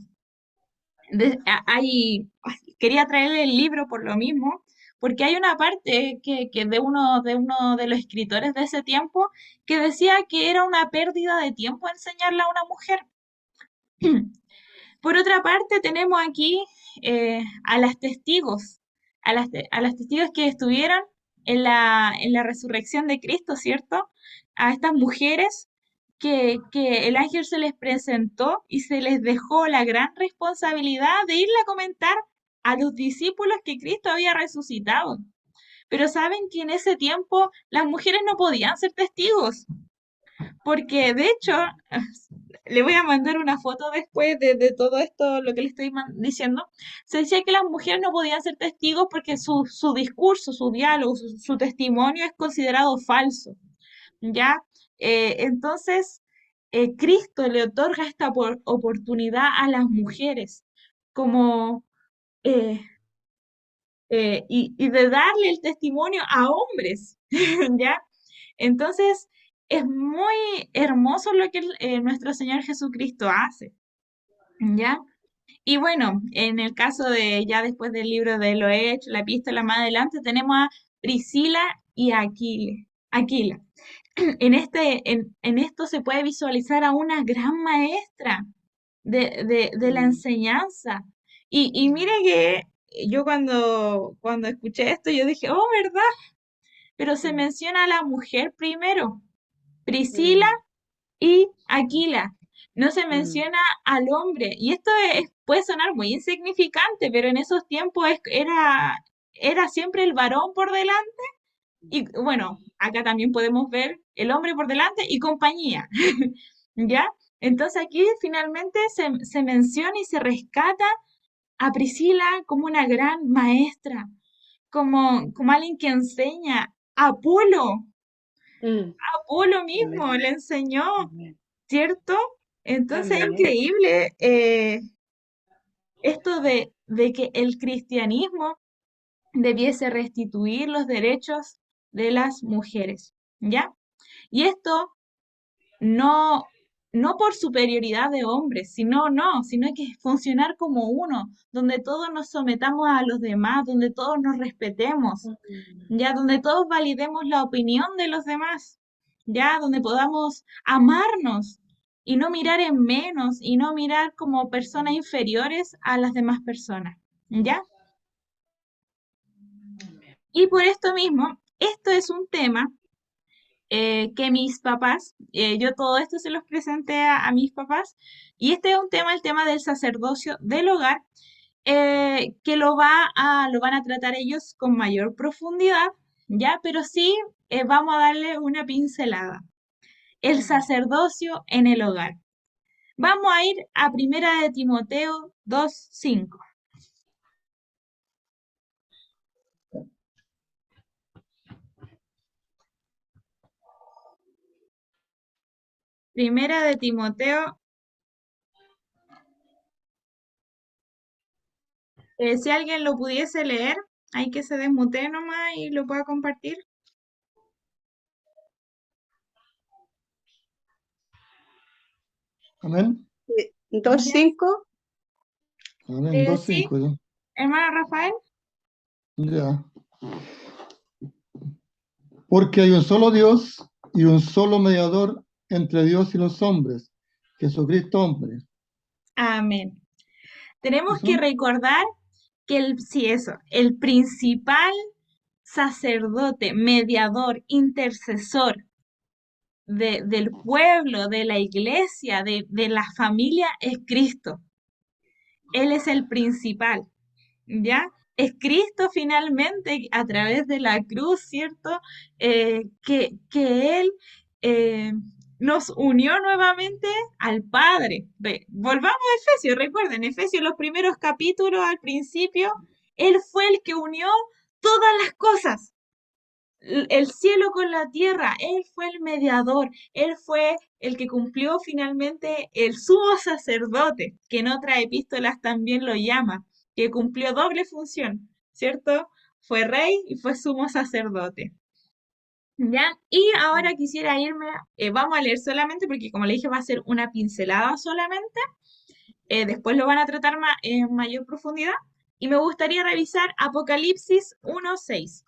Speaker 1: Quería traerle el libro por lo mismo, porque hay una parte que de uno de los escritores de ese tiempo que decía que era una pérdida de tiempo enseñarle a una mujer. Por otra parte, tenemos aquí a las testigos, a las testigos que estuvieron en la resurrección de Cristo, ¿cierto? A estas mujeres que el ángel se les presentó y se les dejó la gran responsabilidad de irle a comentar a los discípulos que Cristo había resucitado. Pero saben que en ese tiempo las mujeres no podían ser testigos, porque de hecho, le voy a mandar una foto después de todo esto, lo que le estoy diciendo. Se decía que las mujeres no podían ser testigos porque su discurso, su diálogo, su testimonio es considerado falso. ¿Ya? Entonces, Cristo le otorga esta oportunidad a las mujeres como, eh, y de darle el testimonio a hombres, ¿ya? Entonces, es muy hermoso lo que nuestro Señor Jesucristo hace, ¿ya? Y bueno, en el caso de, ya después del libro de lo hecho, la epístola más adelante, tenemos a Priscila y a Aquila. En esto se puede visualizar a una gran maestra de la enseñanza. Y mire que yo cuando escuché esto, yo dije, oh, ¿verdad? Pero se menciona a la mujer primero, Priscila y Aquila. No se menciona al hombre. Y esto puede sonar muy insignificante, pero en esos tiempos era siempre el varón por delante. Y bueno, acá también podemos ver el hombre por delante y compañía. ¿Ya? Entonces aquí finalmente se menciona y se rescata a Priscila como una gran maestra, como alguien que enseña. Apolo
Speaker 3: Mm,
Speaker 1: mismo
Speaker 3: amén,
Speaker 1: le enseñó,
Speaker 3: amén,
Speaker 1: ¿cierto? Entonces es
Speaker 3: amén.
Speaker 1: increíble esto de que el cristianismo debiese restituir los derechos de las mujeres, ¿ya? Y esto no, no por superioridad de hombres, sino que funcionar como uno, donde todos nos sometamos a los demás, donde todos nos respetemos,
Speaker 3: Mm,
Speaker 1: ya, donde todos validemos la opinión de los demás, ya, donde podamos amarnos y no mirar en menos y no mirar como personas inferiores a las demás personas, ¿ya? Y por esto mismo, esto es un tema que mis papás, yo todo esto se los presenté a mis papás, y este es un tema, el tema del sacerdocio del hogar, que lo van a tratar ellos con mayor profundidad, ¿ya? Pero sí vamos a darle una pincelada. El sacerdocio en el hogar. Vamos a ir a Primera de Timoteo 2:5. Primera de Timoteo, si alguien lo pudiese leer, hay que se desmutee nomás y lo pueda compartir.
Speaker 4: Amén.
Speaker 1: ¿Ya?
Speaker 2: 2:5.
Speaker 4: Amén. Dos
Speaker 1: Sí,
Speaker 4: cinco, ya.
Speaker 1: hermano Rafael.
Speaker 4: Ya. Porque hay un solo Dios y un solo mediador entre Dios y los hombres, Jesucristo hombre.
Speaker 1: Amén. Tenemos que
Speaker 4: ¿Eso?
Speaker 1: recordar que el principal sacerdote, mediador, intercesor del pueblo, de la iglesia, de la familia, es Cristo. Él es el principal, ¿ya? Es Cristo finalmente a través de la cruz, ¿cierto? Que Él eh, nos unió nuevamente al Padre. Volvamos a Efesios, recuerden, Efesios los primeros capítulos al principio, Él fue el que unió todas las cosas, el cielo con la tierra, Él fue el mediador, Él fue el que cumplió finalmente el sumo sacerdote, que en otras epístolas también lo llama, que cumplió doble función, ¿cierto? Fue rey y fue sumo sacerdote. ¿Ya? Y ahora quisiera irme, vamos a leer solamente, porque como le dije va a ser una pincelada solamente, después lo van a tratar en mayor profundidad, y me gustaría revisar Apocalipsis 1:6.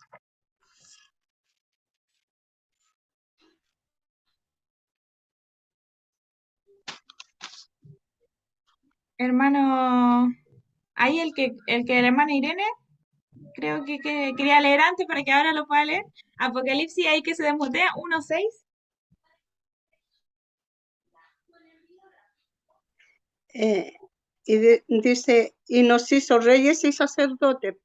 Speaker 1: Hermano, ahí el que la hermana Irene, creo que quería leer antes para que ahora lo pueda leer. Apocalipsis, ahí que se desmutea, 1:6.
Speaker 2: Dice, y nos hizo reyes y sacerdotes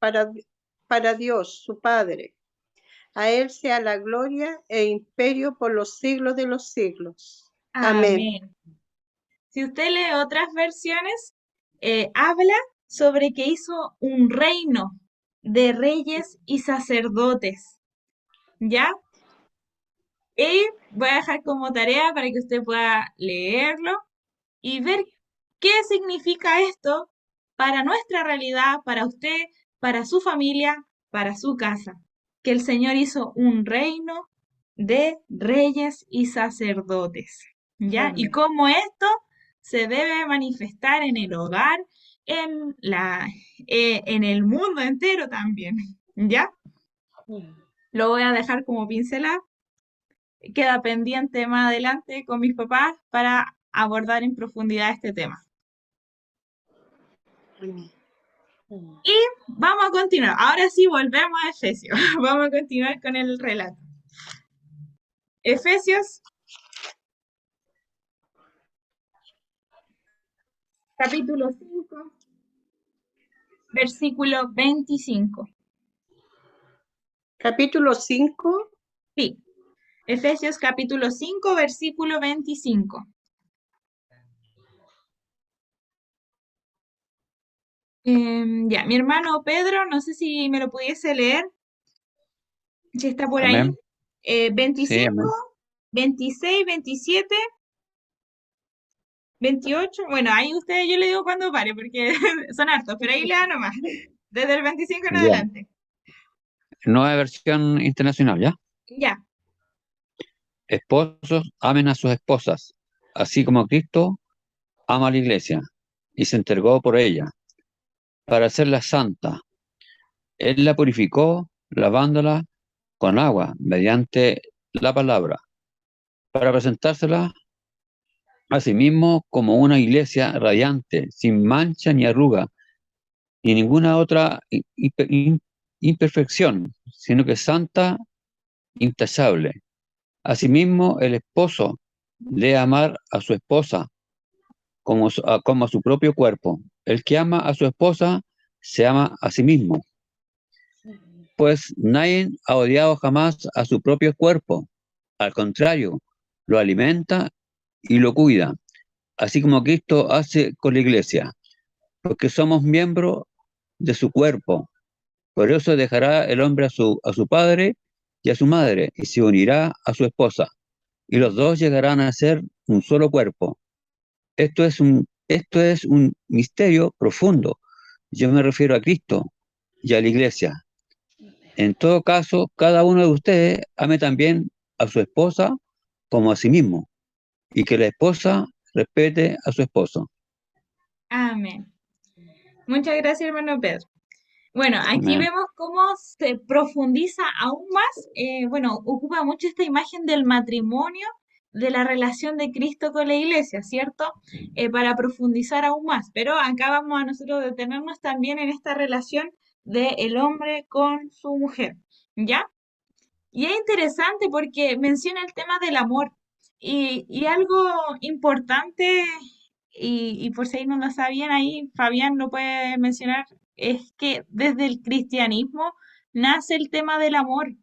Speaker 2: para Dios, su Padre. A Él sea la gloria e imperio por los siglos de los siglos. Amén.
Speaker 1: Amén. Si usted lee otras versiones, habla sobre que hizo un reino de reyes y sacerdotes, ¿ya? Y voy a dejar como tarea para que usted pueda leerlo y ver qué significa esto para nuestra realidad, para usted, para su familia, para su casa. Que el Señor hizo un reino de reyes y sacerdotes, ¿ya? Y
Speaker 3: Amén.
Speaker 1: cómo esto se debe manifestar en el hogar, en el mundo entero también, ¿ya?
Speaker 3: Mm,
Speaker 1: Lo voy a dejar como pincelada. Queda pendiente más adelante con mis papás para abordar en profundidad este tema.
Speaker 2: Amén.
Speaker 3: mm.
Speaker 1: Y vamos a continuar. Ahora sí, volvemos a Efesios. Vamos a continuar con el relato. Efesios, capítulo 5, versículo 25.
Speaker 2: Capítulo 5.
Speaker 1: Sí, Efesios capítulo 5, versículo 25. Ya, mi hermano Pedro, no sé si me lo pudiese leer, si está por ahí.
Speaker 5: Amén. Sí,
Speaker 1: 25,
Speaker 5: amén.
Speaker 1: 26, 27, 28. Bueno, ahí ustedes yo le digo cuando pare, porque son hartos, pero ahí le da nomás. Desde el 25 en
Speaker 5: Ya.
Speaker 1: adelante.
Speaker 5: Nueva versión internacional, ¿ya?
Speaker 1: Ya.
Speaker 5: Esposos, amen a sus esposas, así como Cristo ama a la iglesia y se entregó por ella, para hacerla santa. Él la purificó, lavándola con agua, mediante la palabra, para presentársela a sí mismo como una iglesia radiante, sin mancha ni arruga, ni ninguna otra imperfección, sino que santa, intachable. Asimismo, el esposo debe amar a su esposa como a su propio cuerpo. El que ama a su esposa se ama a sí mismo, pues nadie ha odiado jamás a su propio cuerpo. Al contrario, lo alimenta y lo cuida, así como Cristo hace con la iglesia, porque somos miembros de su cuerpo. Por eso dejará el hombre a su padre y a su madre, y se unirá a su esposa, y los dos llegarán a ser un solo cuerpo. Esto es un misterio profundo. Yo me refiero a Cristo y a la iglesia. En todo caso, cada uno de ustedes ame también a su esposa como a sí mismo, y que la esposa respete a su esposo.
Speaker 1: Amén. Muchas gracias, hermano Pedro. Bueno, aquí
Speaker 5: Amén.
Speaker 1: vemos cómo se profundiza aún más, bueno, ocupa mucho esta imagen del matrimonio, de la relación de Cristo con la iglesia, ¿cierto? Para profundizar aún más. Pero acá vamos a nosotros detenernos también en esta relación del hombre con su mujer, ¿ya? Y es interesante porque menciona el tema del amor y algo importante, y por si ahí no lo sabían, ahí Fabián lo puede mencionar, es que desde el cristianismo nace el tema del amor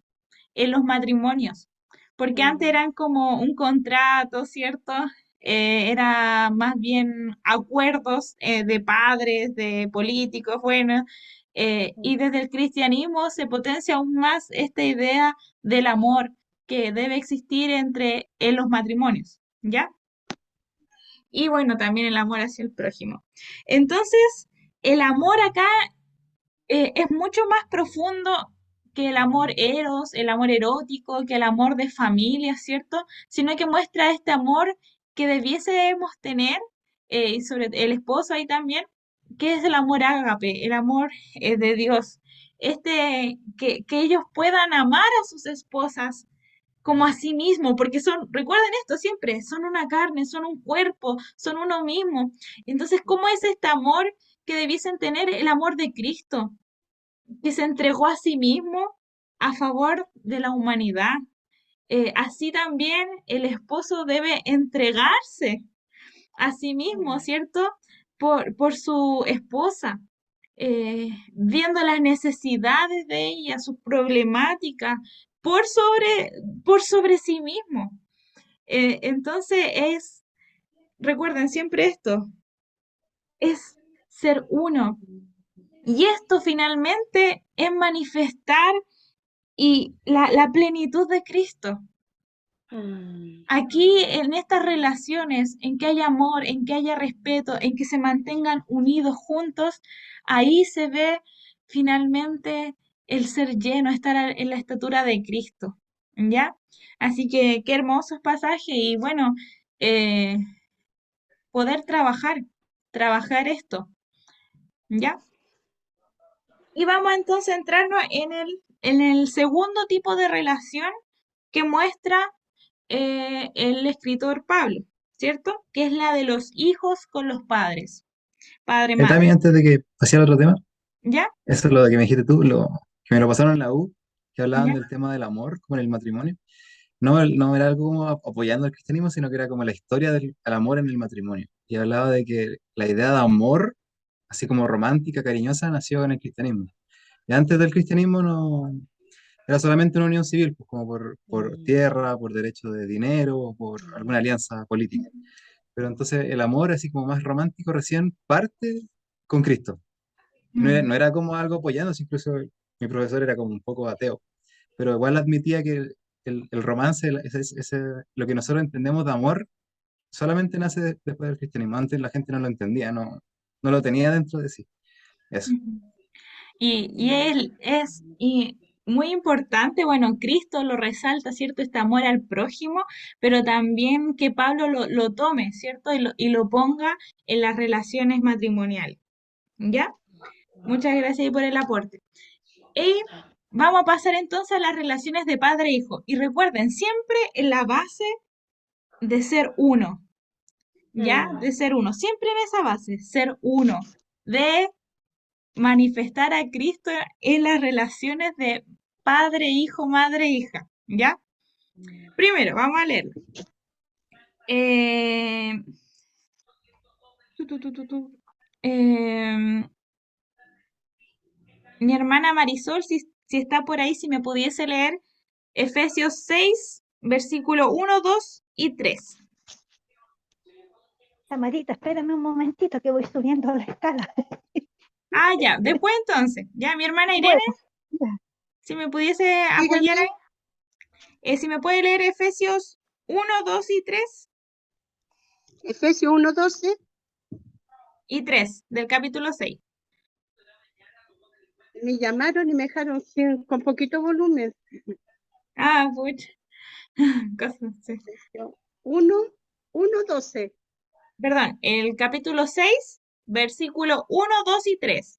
Speaker 1: en los matrimonios, porque antes eran como un contrato, ¿cierto? Era más bien acuerdos de padres, de políticos, bueno, y desde el cristianismo se potencia aún más esta idea del amor que debe existir entre en los matrimonios, ¿ya? Y bueno, también el amor hacia el prójimo. Entonces, el amor acá es mucho más profundo que el amor eros, el amor erótico, que el amor de familia, ¿cierto? Sino que muestra este amor que debiésemos tener, y sobre el esposo ahí también, que es el amor ágape, el amor de Dios. Que ellos puedan amar a sus esposas como a sí mismo, porque recuerden esto siempre, son una carne, son un cuerpo, son uno mismo. Entonces, ¿cómo es este amor que debiesen tener? El amor de Cristo, que se entregó a sí mismo a favor de la humanidad. Así también el esposo debe entregarse a sí mismo, ¿cierto? Por su esposa, viendo las necesidades de ella, sus problemáticas, por sobre, por sobre sí mismo. Entonces recuerden siempre esto, es ser uno. Y esto finalmente es manifestar y la plenitud de Cristo. Aquí en estas relaciones, en que haya amor, en que haya respeto, en que se mantengan unidos juntos, ahí se ve finalmente el ser lleno, estar en la estatura de Cristo, ¿ya? Así que qué hermosos pasajes y bueno, eh, poder trabajar esto, ¿ya? Y vamos entonces a centrarnos en el segundo tipo de relación que muestra el escritor Pablo, ¿cierto? Que es la de los hijos con los padres,
Speaker 6: Tami,
Speaker 1: padre-madre,
Speaker 6: antes de que pasara al otro tema,
Speaker 1: ¿ya?
Speaker 6: eso es lo que me dijiste tú, que me lo pasaron en la U, que hablaban
Speaker 1: ¿Ya?
Speaker 6: del tema del amor, como en el matrimonio. No, no era algo como apoyando al cristianismo, sino que era como la historia del amor en el matrimonio. Y hablaba de que la idea de amor, así como romántica, cariñosa, nació en el cristianismo. Y antes del cristianismo no era solamente una unión civil, pues como por tierra, por derecho de dinero, o por alguna alianza política. Pero entonces el amor, así como más romántico, recién parte con Cristo. No era como algo apoyándose, incluso mi profesor era como un poco ateo, pero igual admitía que el romance, lo que nosotros entendemos de amor, solamente nace después del cristianismo. Antes la gente no lo entendía, no lo tenía dentro de sí. Eso.
Speaker 1: Y él es muy importante, bueno, Cristo lo resalta, ¿cierto? Este amor al prójimo, pero también que Pablo lo tome, ¿cierto? Y lo ponga en las relaciones matrimoniales, ¿ya? Muchas gracias ahí por el aporte. Y vamos a pasar entonces a las relaciones de padre e hijo. Y recuerden, siempre en la base de ser uno, ¿ya? De ser uno, siempre en esa base, ser uno, de manifestar a Cristo en las relaciones de padre, hijo, madre, hija, ¿ya? Primero, vamos a leerlo. Eh, tu, tu, tu, tu, tu. Mi hermana Marisol, si está por ahí, si me pudiese leer Efesios 6, versículo 1, 2 y 3.
Speaker 7: Tamarita, espérame un momentito que voy subiendo la escala.
Speaker 1: Ah, ya, después entonces, ya, mi hermana Irene,
Speaker 7: Bueno, ya.
Speaker 1: si me pudiese apoyar
Speaker 2: Dígame,
Speaker 1: ahí, si me puede leer Efesios 1, 2 y 3
Speaker 2: Efesios 1:12.
Speaker 1: y 3 del capítulo 6.
Speaker 2: Me llamaron y me dejaron con poquito volumen.
Speaker 1: Ah, pucha. Cosas, sí.
Speaker 2: 1:12.
Speaker 1: Perdón, el capítulo 6, versículo 1, 2 y 3.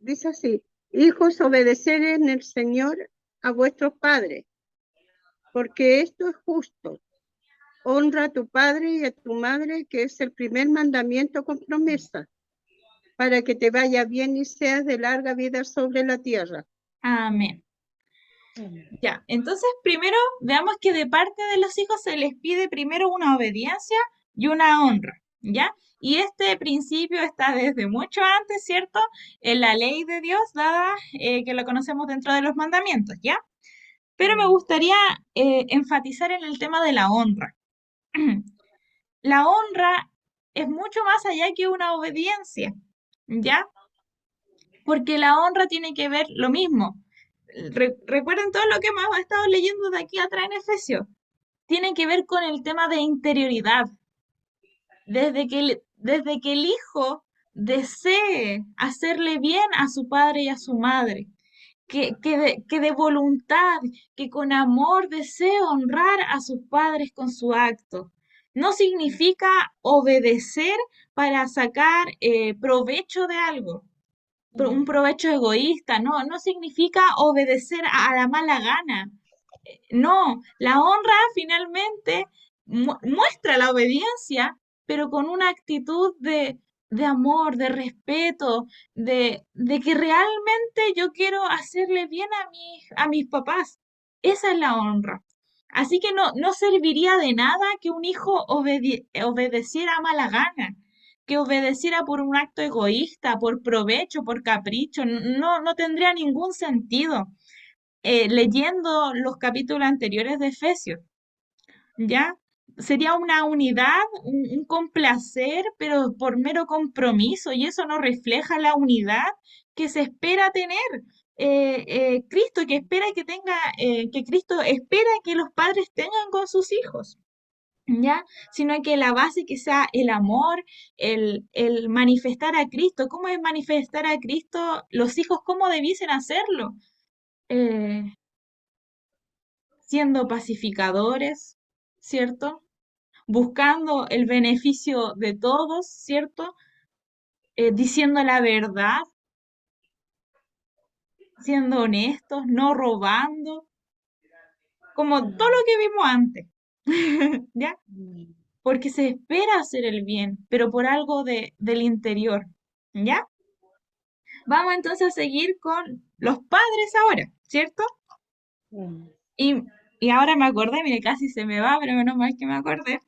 Speaker 2: Dice así: hijos, obedeced en el Señor a vuestros padres, porque esto es justo. Honra a tu padre y a tu madre, que es el primer mandamiento con promesa, para que te vaya bien y seas de larga vida sobre la tierra.
Speaker 1: Amén. Ya, entonces primero veamos que de parte de los hijos se les pide primero una obediencia y una honra, ¿ya? Y este principio está desde mucho antes, ¿cierto? En la ley de Dios dada, que lo conocemos dentro de los mandamientos, ¿ya? Pero me gustaría enfatizar en el tema de la honra. La honra es mucho más allá que una obediencia, ¿ya? Porque la honra tiene que ver lo mismo. Recuerden todo lo que hemos estado leyendo de aquí atrás en Efesios. Tiene que ver con el tema de interioridad. Desde que el hijo desee hacerle bien a su padre y a su madre, que de voluntad, que con amor desee honrar a sus padres con su acto. No significa obedecer para sacar provecho de algo, un provecho egoísta, no significa obedecer a la mala gana. No, la honra finalmente muestra la obediencia, pero con una actitud de amor, de respeto, de que realmente yo quiero hacerle bien a mis papás. Esa es la honra. Así que no serviría de nada que un hijo obedeciera a mala gana, que obedeciera por un acto egoísta, por provecho, por capricho. No tendría ningún sentido. Leyendo los capítulos anteriores de Efesios, ¿ya? Sería una unidad, un complacer, pero por mero compromiso, y eso no refleja la unidad que se espera tener. Cristo, que Cristo espera que los padres tengan con sus hijos, ¿ya? Sino que la base que sea el amor, el manifestar a Cristo. ¿Cómo es manifestar a Cristo los hijos? ¿Cómo debiesen hacerlo? Eh, Siendo pacificadores, ¿cierto? Buscando el beneficio de todos, ¿cierto? Diciendo la verdad, siendo honestos, no robando, como todo lo que vimos antes, ¿ya? Porque se espera hacer el bien, pero por algo del interior, ¿ya? Vamos entonces a seguir con los padres ahora, ¿cierto? Y, y ahora me acordé, mire, casi se me va, pero menos mal que me acordé.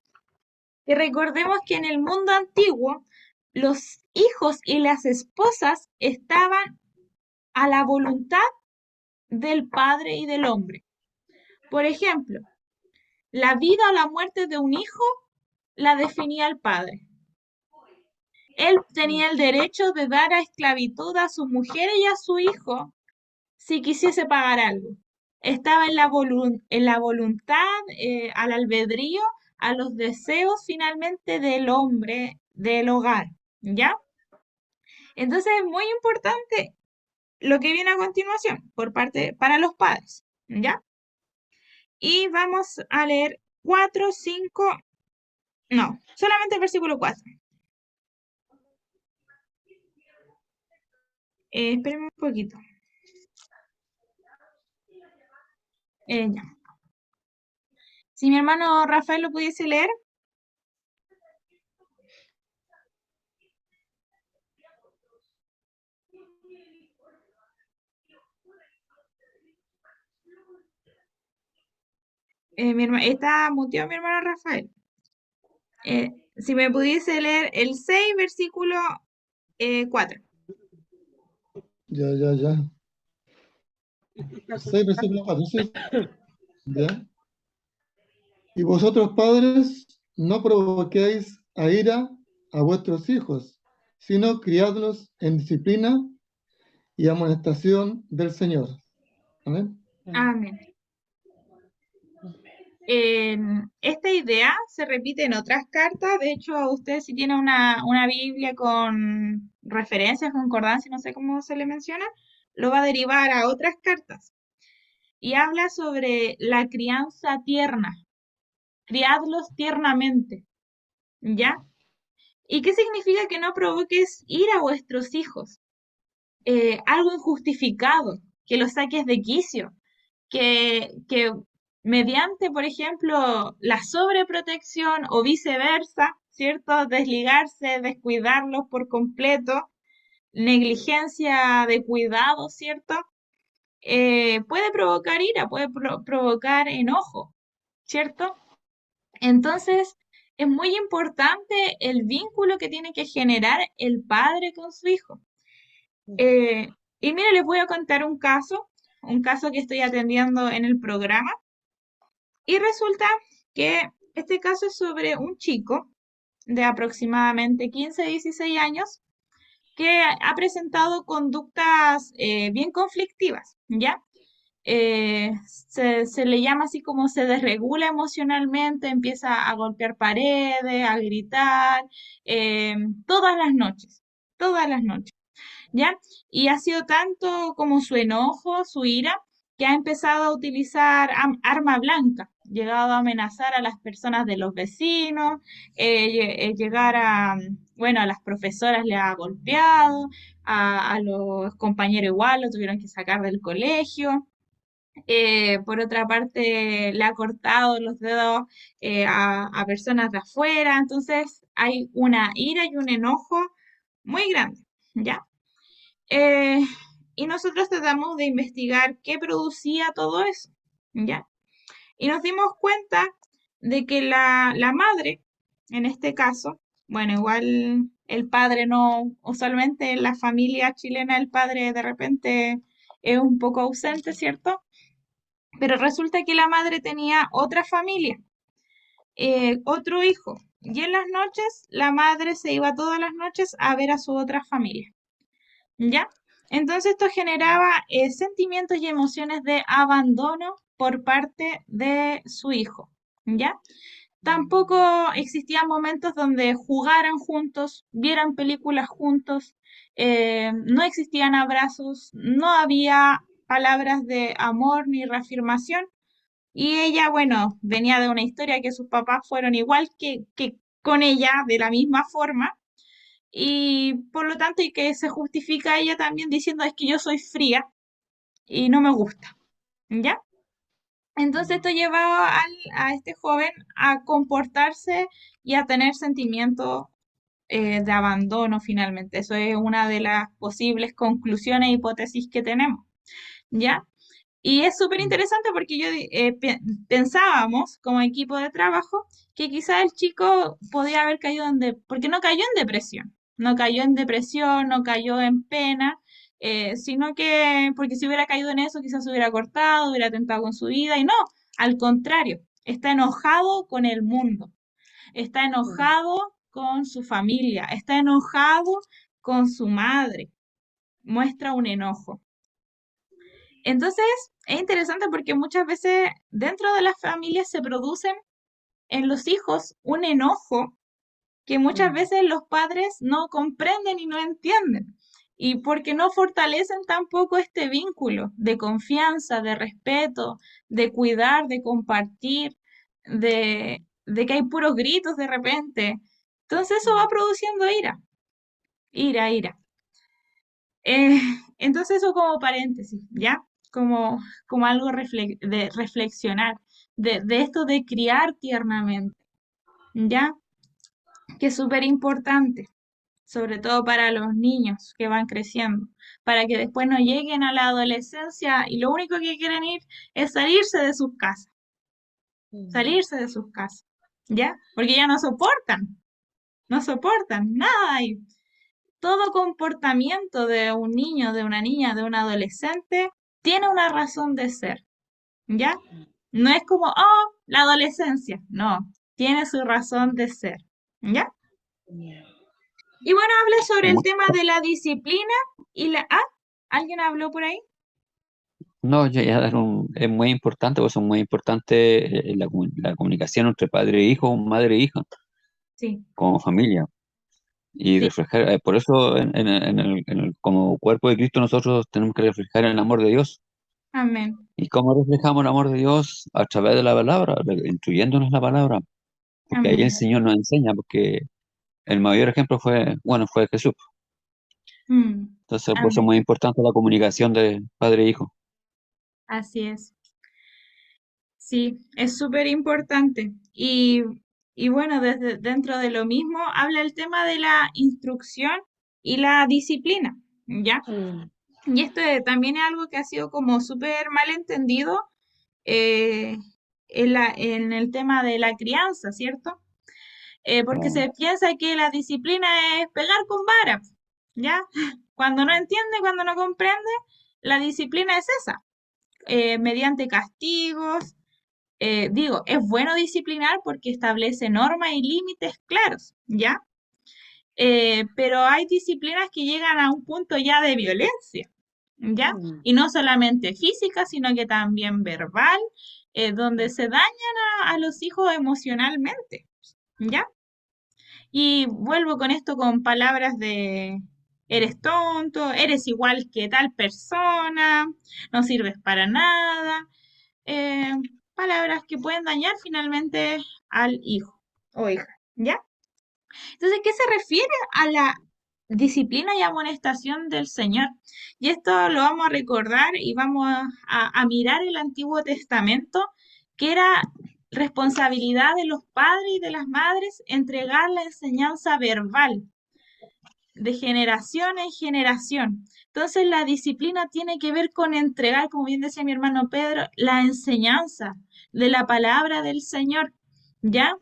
Speaker 1: Y recordemos que en el mundo antiguo los hijos y las esposas estaban a la voluntad del padre y del hombre. Por ejemplo, la vida o la muerte de un hijo la definía el padre. Él tenía el derecho de dar a esclavitud a su mujer y a su hijo si quisiese pagar algo. Estaba en la voluntad, al albedrío, a los deseos finalmente del hombre, del hogar, ¿ya? Entonces es muy importante lo que viene a continuación para los padres, ¿ya? Y vamos a leer 4, 5, no, solamente el versículo 4. Espérenme un poquito. Ya. Si mi hermano Rafael lo pudiese leer. Está muteado mi hermano Rafael. Si me pudiese leer el 6, versículo 4.
Speaker 4: Ya. El 6, versículo 4, ¿sí? Ya. Y vosotros, padres, no provoquéis a ira a vuestros hijos, sino criadlos en disciplina y amonestación del Señor. Amén.
Speaker 1: Amén. Esta idea se repite en otras cartas. De hecho, usted si tiene una Biblia con referencias, concordancia, no sé cómo se le menciona, lo va a derivar a otras cartas. Y habla sobre la crianza tierna. Criadlos tiernamente, ¿ya? ¿Y qué significa que no provoques ira a vuestros hijos? Algo injustificado, que los saques de quicio, que mediante, por ejemplo, la sobreprotección o viceversa, ¿cierto? Desligarse, descuidarlos por completo, negligencia de cuidado, ¿cierto? Puede provocar ira, puede provocar enojo, ¿cierto? Entonces, es muy importante el vínculo que tiene que generar el padre con su hijo. Y mire, les voy a contar un caso que estoy atendiendo en el programa. Y resulta que este caso es sobre un chico de aproximadamente 15, 16 años que ha presentado conductas bien conflictivas, ¿ya? Se le llama así como se desregula emocionalmente, empieza a golpear paredes, a gritar, todas las noches, ¿ya? Y ha sido tanto como su enojo, su ira, que ha empezado a utilizar arma blanca, llegado a amenazar a las personas de los vecinos, llegar a, bueno, a las profesoras le ha golpeado, a los compañeros igual, lo tuvieron que sacar del colegio. Por otra parte, le ha cortado los dedos a personas de afuera, entonces hay una ira y un enojo muy grande, ¿ya? Eh, y nosotros tratamos de investigar qué producía todo eso, ¿ya? Y nos dimos cuenta de que la madre, en este caso, bueno, igual el padre no, usualmente en la familia chilena el padre de repente es un poco ausente, ¿cierto? Pero resulta que la madre tenía otra familia, otro hijo, y en las noches la madre se iba todas las noches a ver a su otra familia, ¿ya? Entonces esto generaba sentimientos y emociones de abandono por parte de su hijo, ¿ya? Tampoco existían momentos donde jugaran juntos, vieran películas juntos, no existían abrazos, no había palabras de amor ni reafirmación. Y ella, bueno, venía de una historia que sus papás fueron igual que con ella, de la misma forma, y por lo tanto, y que se justifica ella también diciendo es que yo soy fría y no me gusta, ¿ya? Entonces esto llevaba a este joven a comportarse y a tener sentimientos de abandono finalmente. Eso es una de las posibles conclusiones e hipótesis que tenemos, ¿ya? Y es súper interesante porque pensábamos como equipo de trabajo que quizá el chico podía haber caído porque no cayó en depresión, no cayó en depresión, no cayó en pena, sino que porque si hubiera caído en eso quizás se hubiera cortado, hubiera atentado con su vida y no, al contrario, está enojado con el mundo. está enojado con su familia, está enojado con su madre, muestra un enojo. Entonces, es interesante porque muchas veces dentro de las familias se producen en los hijos un enojo que muchas veces los padres no comprenden y no entienden. Y porque no fortalecen tampoco este vínculo de confianza, de respeto, de cuidar, de compartir, de que hay puros gritos de repente. Entonces eso va produciendo ira, ira. Entonces eso como paréntesis, ¿ya? Como algo de reflexionar, de esto de criar tiernamente, ¿ya? Que es súper importante, sobre todo para los niños que van creciendo, para que después no lleguen a la adolescencia y lo único que quieren ir es salirse de sus casas, ¿ya? Porque ya no soportan nada y todo comportamiento de un niño, de una niña, de un adolescente tiene una razón de ser, ¿ya? No es como, oh, la adolescencia, no, tiene su razón de ser, ¿ya? Y bueno, habla sobre el
Speaker 5: Mu-
Speaker 1: tema de la disciplina y la... Ah, ¿alguien habló por ahí?
Speaker 5: No, es muy importante, pues es muy importante la comunicación entre padre e hijo, madre e hija,
Speaker 1: Sí,
Speaker 5: como familia. Y
Speaker 1: sí,
Speaker 5: reflejar, por eso como cuerpo de Cristo nosotros tenemos que reflejar el amor de Dios.
Speaker 1: amén,
Speaker 5: ¿Y cómo reflejamos el amor de Dios? A través de la palabra, instruyéndonos la palabra, porque ahí el
Speaker 1: amén.
Speaker 5: Señor nos enseña, porque el mayor ejemplo fue Jesús.
Speaker 1: Mm,
Speaker 5: Entonces, por eso es
Speaker 1: amén,
Speaker 5: muy importante la comunicación de padre e hijo.
Speaker 1: así es. Sí, es súper importante. Y bueno, desde dentro de lo mismo habla el tema de la instrucción y la disciplina, ¿ya? Y esto también es algo que ha sido como súper mal entendido eh, en el tema de la crianza, ¿cierto? Porque se piensa que la disciplina es pegar con vara, ¿ya? Cuando no entiende, cuando no comprende, la disciplina es esa, mediante castigos. Digo, es bueno disciplinar porque establece normas y límites claros, ¿ya? Pero hay disciplinas que llegan a un punto ya de violencia, ¿ya? Y no solamente física, sino que también verbal, donde se dañan a los hijos emocionalmente, ¿ya? Y vuelvo con esto con palabras de eres tonto, eres igual que tal persona, no sirves para nada. eh, Palabras que pueden dañar finalmente al hijo o hija, ¿ya? Entonces, ¿qué se refiere a la disciplina y amonestación del Señor? Y esto lo vamos a recordar y vamos a mirar el Antiguo Testamento, que era responsabilidad de los padres y de las madres entregar la enseñanza verbal de generación en generación. Entonces, la disciplina tiene que ver con entregar, como bien decía mi hermano Pedro, la enseñanza de la palabra del Señor, ¿ya?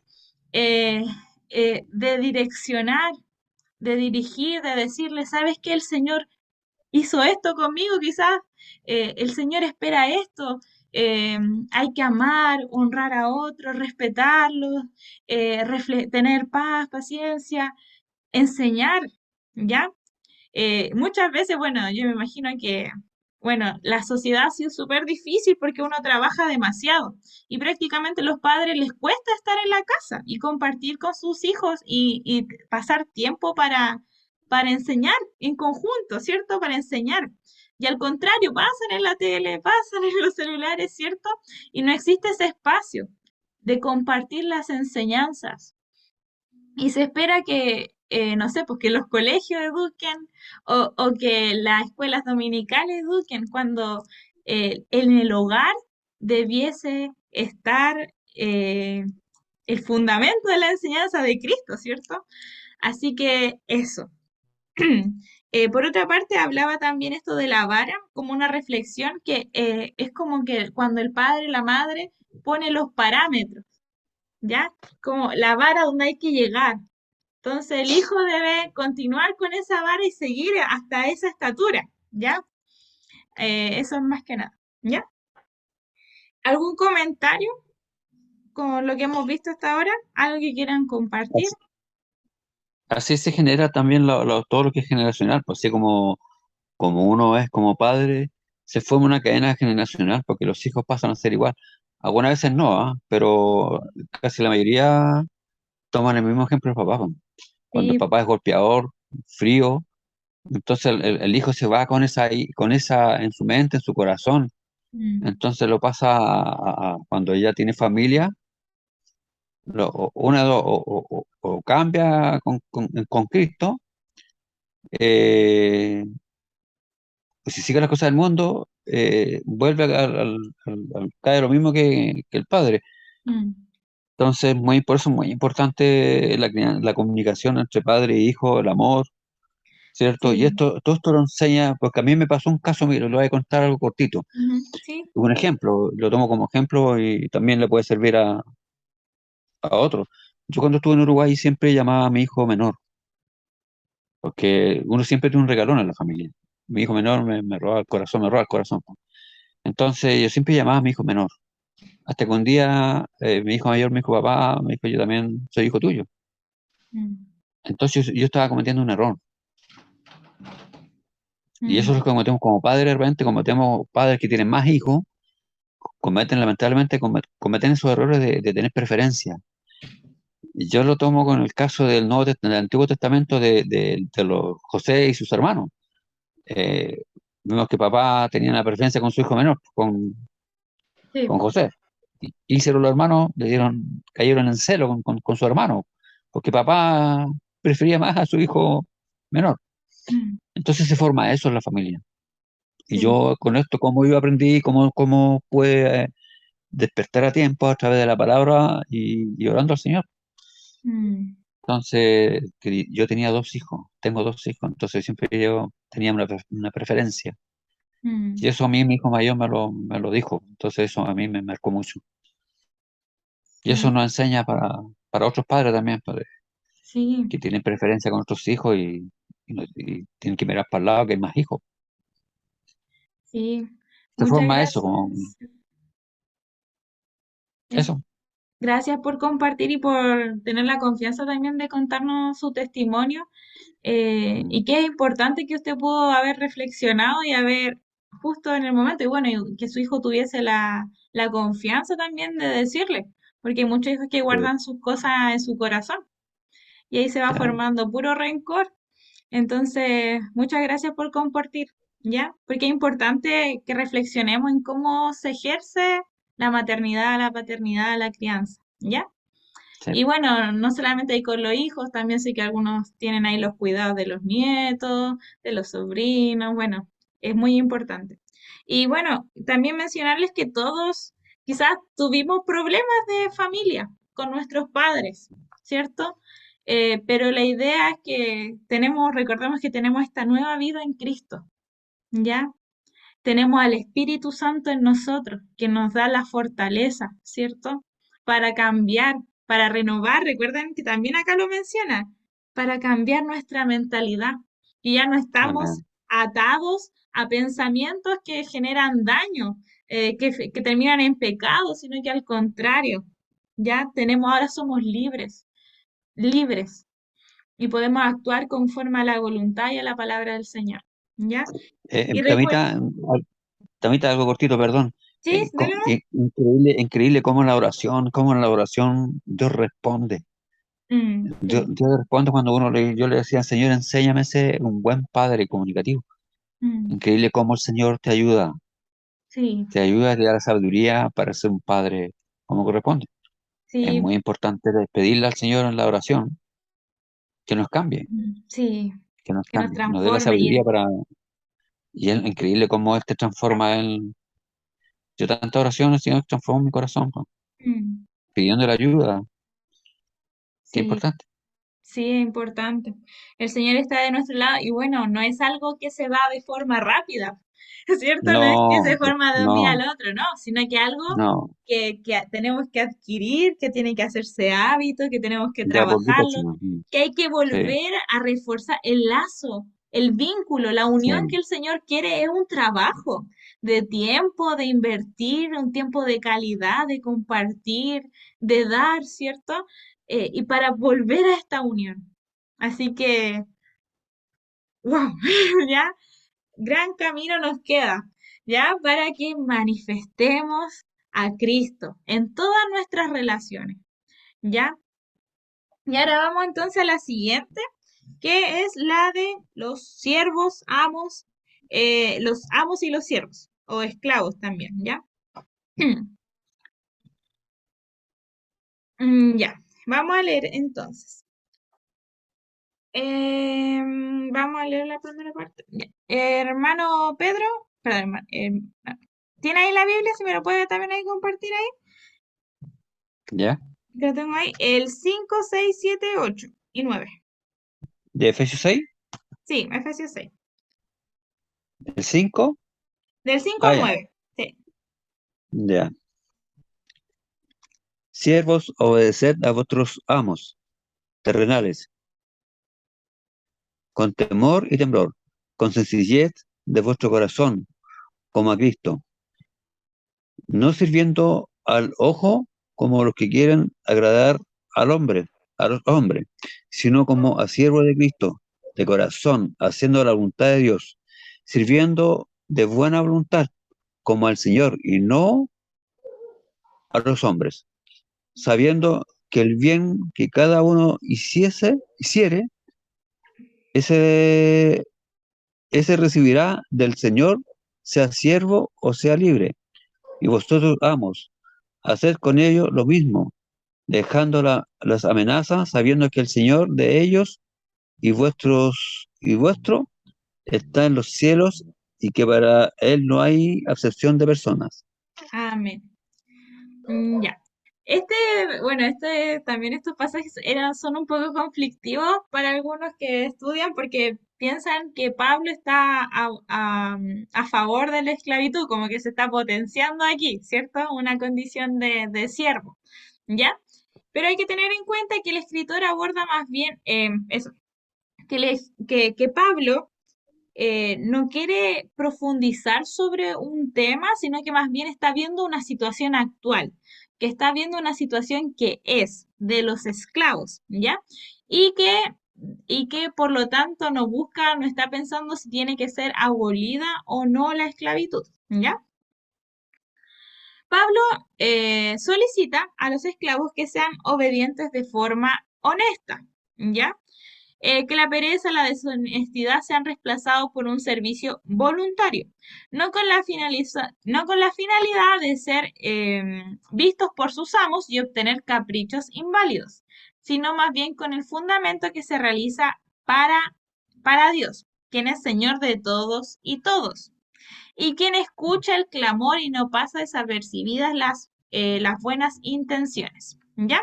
Speaker 1: Eh, de direccionar, de dirigir, de decirle, ¿sabes qué? El Señor hizo esto conmigo, quizás el Señor espera esto. eh, Hay que amar, honrar a otros, respetarlos, tener paz, paciencia, enseñar, ¿ya? Muchas veces, bueno, yo me imagino que, bueno, la sociedad ha sido súper difícil porque uno trabaja demasiado y prácticamente los padres les cuesta estar en la casa y compartir con sus hijos y pasar tiempo para enseñar en conjunto, ¿cierto? Para enseñar. Y al contrario, pasan en la tele, pasan en los celulares, ¿cierto? Y no existe ese espacio de compartir las enseñanzas. Y se espera que, no sé, pues que los colegios eduquen o que las escuelas dominicales eduquen cuando en el hogar debiese estar el fundamento de la enseñanza de Cristo, ¿cierto? Así que eso. Por otra parte, hablaba también esto de la vara como una reflexión que es como que cuando el padre, la madre pone los parámetros, ¿ya? Como la vara donde hay que llegar. Entonces el hijo debe continuar con esa vara y seguir hasta esa estatura, ¿ya? Eso es más que nada, ¿ya? ¿Algún comentario con lo que hemos visto hasta ahora? ¿Algo que quieran compartir?
Speaker 5: Así se genera también todo lo que es generacional, pues así como uno es como padre, se forma una cadena generacional porque los hijos pasan a ser igual. Algunas veces no, pero casi la mayoría toman el mismo ejemplo del papá, pues. Cuando el
Speaker 1: Sí.
Speaker 5: papá es golpeador, frío, entonces el hijo se va con esa en su mente, en su corazón.
Speaker 1: Mm,
Speaker 5: Entonces lo pasa cuando ella tiene familia, una de dos, o cambia con Cristo, eh, pues si sigue las cosas del mundo, vuelve cae lo mismo que el padre.
Speaker 1: mm,
Speaker 5: Entonces, por eso es muy importante la comunicación entre padre e hijo, el amor, ¿cierto? Y
Speaker 1: sí.
Speaker 5: todo esto lo enseña, porque a mí me pasó un caso, mira, lo voy a contar algo cortito.
Speaker 1: Ujú, sí.
Speaker 5: Un ejemplo, lo tomo como ejemplo y también le puede servir a otros. Yo cuando estuve en Uruguay siempre llamaba a mi hijo menor, porque uno siempre tiene un regalón en la familia. Mi hijo menor me roba el corazón, me roba el corazón. Entonces yo siempre llamaba a mi hijo menor. Hasta que un día mi hijo mayor me dijo, papá, me dijo, yo también soy hijo tuyo.
Speaker 1: Mm,
Speaker 5: Entonces yo estaba cometiendo un error. Y eso
Speaker 1: mm,
Speaker 5: es lo que cometemos como padres, de repente cometemos padres que tienen más hijos, lamentablemente, cometen esos errores de tener preferencia. Y yo lo tomo con el caso del Antiguo Testamento de los José y sus hermanos. Eh, Vemos que papá tenía una preferencia con su hijo menor,
Speaker 1: sí.
Speaker 5: con José. Y hicieron los hermanos, cayeron en celo con su hermano, porque papá prefería más a su hijo menor.
Speaker 1: Mm,
Speaker 5: Entonces se forma eso en la familia. Y
Speaker 1: sí.
Speaker 5: yo con esto, como yo aprendí, cómo puede despertar a tiempo a través de la palabra y orando al Señor.
Speaker 1: Mm,
Speaker 5: Entonces, yo tenía dos hijos, tengo dos hijos, entonces siempre yo tenía una preferencia.
Speaker 1: mm,
Speaker 5: Y eso a mí mi hijo mayor me lo dijo, entonces eso a mí me marcó mucho. Y eso
Speaker 1: sí.
Speaker 5: nos enseña para otros padres también, padres
Speaker 1: Sí.
Speaker 5: que tienen preferencia con otros hijos y tienen que mirar para el lado que hay más hijos.
Speaker 1: Sí.
Speaker 5: Se
Speaker 1: Muchas
Speaker 5: forma eso, como
Speaker 1: gracias. Eso.
Speaker 5: eso.
Speaker 1: Gracias por compartir y por tener la confianza también de contarnos su testimonio. Y qué importante que usted pudo haber reflexionado y haber justo en el momento, y bueno, y que su hijo tuviese la confianza también de decirle, porque hay muchos hijos que
Speaker 5: Sí,
Speaker 1: guardan sus cosas en su corazón y ahí se va
Speaker 5: claro.
Speaker 1: formando puro rencor. Entonces, muchas gracias por compartir, ¿ya? Porque es importante que reflexionemos en cómo se ejerce la maternidad, la paternidad, la crianza, ¿ya?
Speaker 5: Sí.
Speaker 1: Y bueno, no solamente hay con los hijos, también sé que algunos tienen ahí los cuidados de los nietos, de los sobrinos, bueno, es muy importante. Y bueno, también mencionarles que todos quizás tuvimos problemas de familia con nuestros padres, ¿cierto? Pero la idea es que recordemos que tenemos esta nueva vida en Cristo, ¿ya? Tenemos al Espíritu Santo en nosotros, que nos da la fortaleza, ¿cierto? Para cambiar, para renovar. Recuerden que también acá lo menciona, para cambiar nuestra mentalidad. Y ya no estamos
Speaker 5: Amén.
Speaker 1: atados a pensamientos que generan daño, que terminan en pecado, sino que al contrario, ahora somos libres, libres, y podemos actuar conforme a la voluntad y a la palabra del Señor, ¿ya? Y recuerden,
Speaker 5: Tamita, algo cortito, perdón.
Speaker 1: sí, dale.
Speaker 5: Increíble cómo en la oración Dios responde. Dios,
Speaker 1: Sí.
Speaker 5: Dios responde cuando yo le decía, Señor, enséñame a ser un buen padre comunicativo.
Speaker 1: Mm,
Speaker 5: Increíble cómo el Señor
Speaker 1: sí,
Speaker 5: te ayuda a dar la sabiduría para ser un padre como corresponde. Es
Speaker 1: sí,
Speaker 5: muy importante pedirle al Señor en la oración que nos cambie,
Speaker 1: sí, que nos
Speaker 5: nos dé la
Speaker 1: transforme
Speaker 5: sabiduría y es increíble cómo Él te transforma yo tanta oración, el Señor transforma mi corazón, pues,
Speaker 1: mm,
Speaker 5: pidiendo la ayuda, qué
Speaker 1: sí,
Speaker 5: importante.
Speaker 1: sí, es importante. El Señor está de nuestro lado y bueno, no es algo que se da de forma rápida, ¿cierto? No es que
Speaker 5: No,
Speaker 1: se forma de un día al
Speaker 5: no,
Speaker 1: otro, no, sino que algo
Speaker 5: no,
Speaker 1: que tenemos que adquirir, que tiene que hacerse hábito, que tenemos que
Speaker 5: ya poquito,
Speaker 1: trabajarlo,
Speaker 5: chino.
Speaker 1: que hay que
Speaker 5: Sí,
Speaker 1: volver a reforzar el lazo El vínculo, la unión
Speaker 5: Sí.
Speaker 1: que el Señor quiere es un trabajo de tiempo, de invertir, un tiempo de calidad, de compartir, de dar, ¿cierto? Y para volver a esta unión. Así que, wow, ya, gran camino nos queda, ya, para que manifestemos a Cristo en todas nuestras relaciones, ¿ya? Y ahora vamos entonces a la siguiente, que es la de los siervos, amos, los amos y los siervos, o esclavos también, ¿ya? Ya, vamos a leer entonces. Vamos a leer la primera parte. Ya. Hermano Pedro, perdón, ¿tiene ahí la Biblia? Si me lo puede también ahí compartir ahí,
Speaker 5: ¿Ya?
Speaker 1: que lo tengo ahí. El 5, 6, 7, 8 y 9.
Speaker 5: ¿De Efesios 6?
Speaker 1: Sí, Efesios 6.
Speaker 5: ¿El 5?
Speaker 1: Del 5
Speaker 5: Ah,
Speaker 1: al
Speaker 5: ya.
Speaker 1: 9. Sí.
Speaker 5: Ya. Siervos, obedeced a vuestros amos terrenales, con temor y temblor, con sencillez de vuestro corazón, como a Cristo, no sirviendo al ojo como los que quieren agradar al hombre, a los hombres, sino como a siervos de Cristo, de corazón, haciendo la voluntad de Dios, sirviendo de buena voluntad, como al Señor, y no a los hombres, sabiendo que el bien que cada uno hiciere, ese, ese recibirá del Señor, sea siervo o sea libre. Y vosotros, amos, haced con ellos lo mismo, dejando las amenazas, sabiendo que el Señor de ellos y vuestro está en los cielos y que para Él no hay acepción de personas.
Speaker 1: Amén. Ya. Bueno, también estos pasajes son un poco conflictivos para algunos que estudian porque piensan que Pablo está a favor de la esclavitud, como que se está potenciando aquí, ¿cierto? Una condición de siervo, ¿ya? Pero hay que tener en cuenta que el escritor aborda más bien eso, que Pablo no quiere profundizar sobre un tema, sino que más bien está viendo una situación actual, que está viendo una situación que es de los esclavos, ¿ya? Y que, y que por lo tanto no busca, no está pensando si tiene que ser abolida o no la esclavitud, ¿ya? Pablo solicita a los esclavos que sean obedientes de forma honesta, ¿ya? Que la pereza, la deshonestidad sean reemplazados por un servicio voluntario, no con la finalidad de ser vistos por sus amos y obtener caprichos inválidos, sino más bien con el fundamento que se realiza para Dios, quien es Señor de todos y todos, y quien escucha el clamor y no pasa desapercibidas las buenas intenciones. ¿Ya?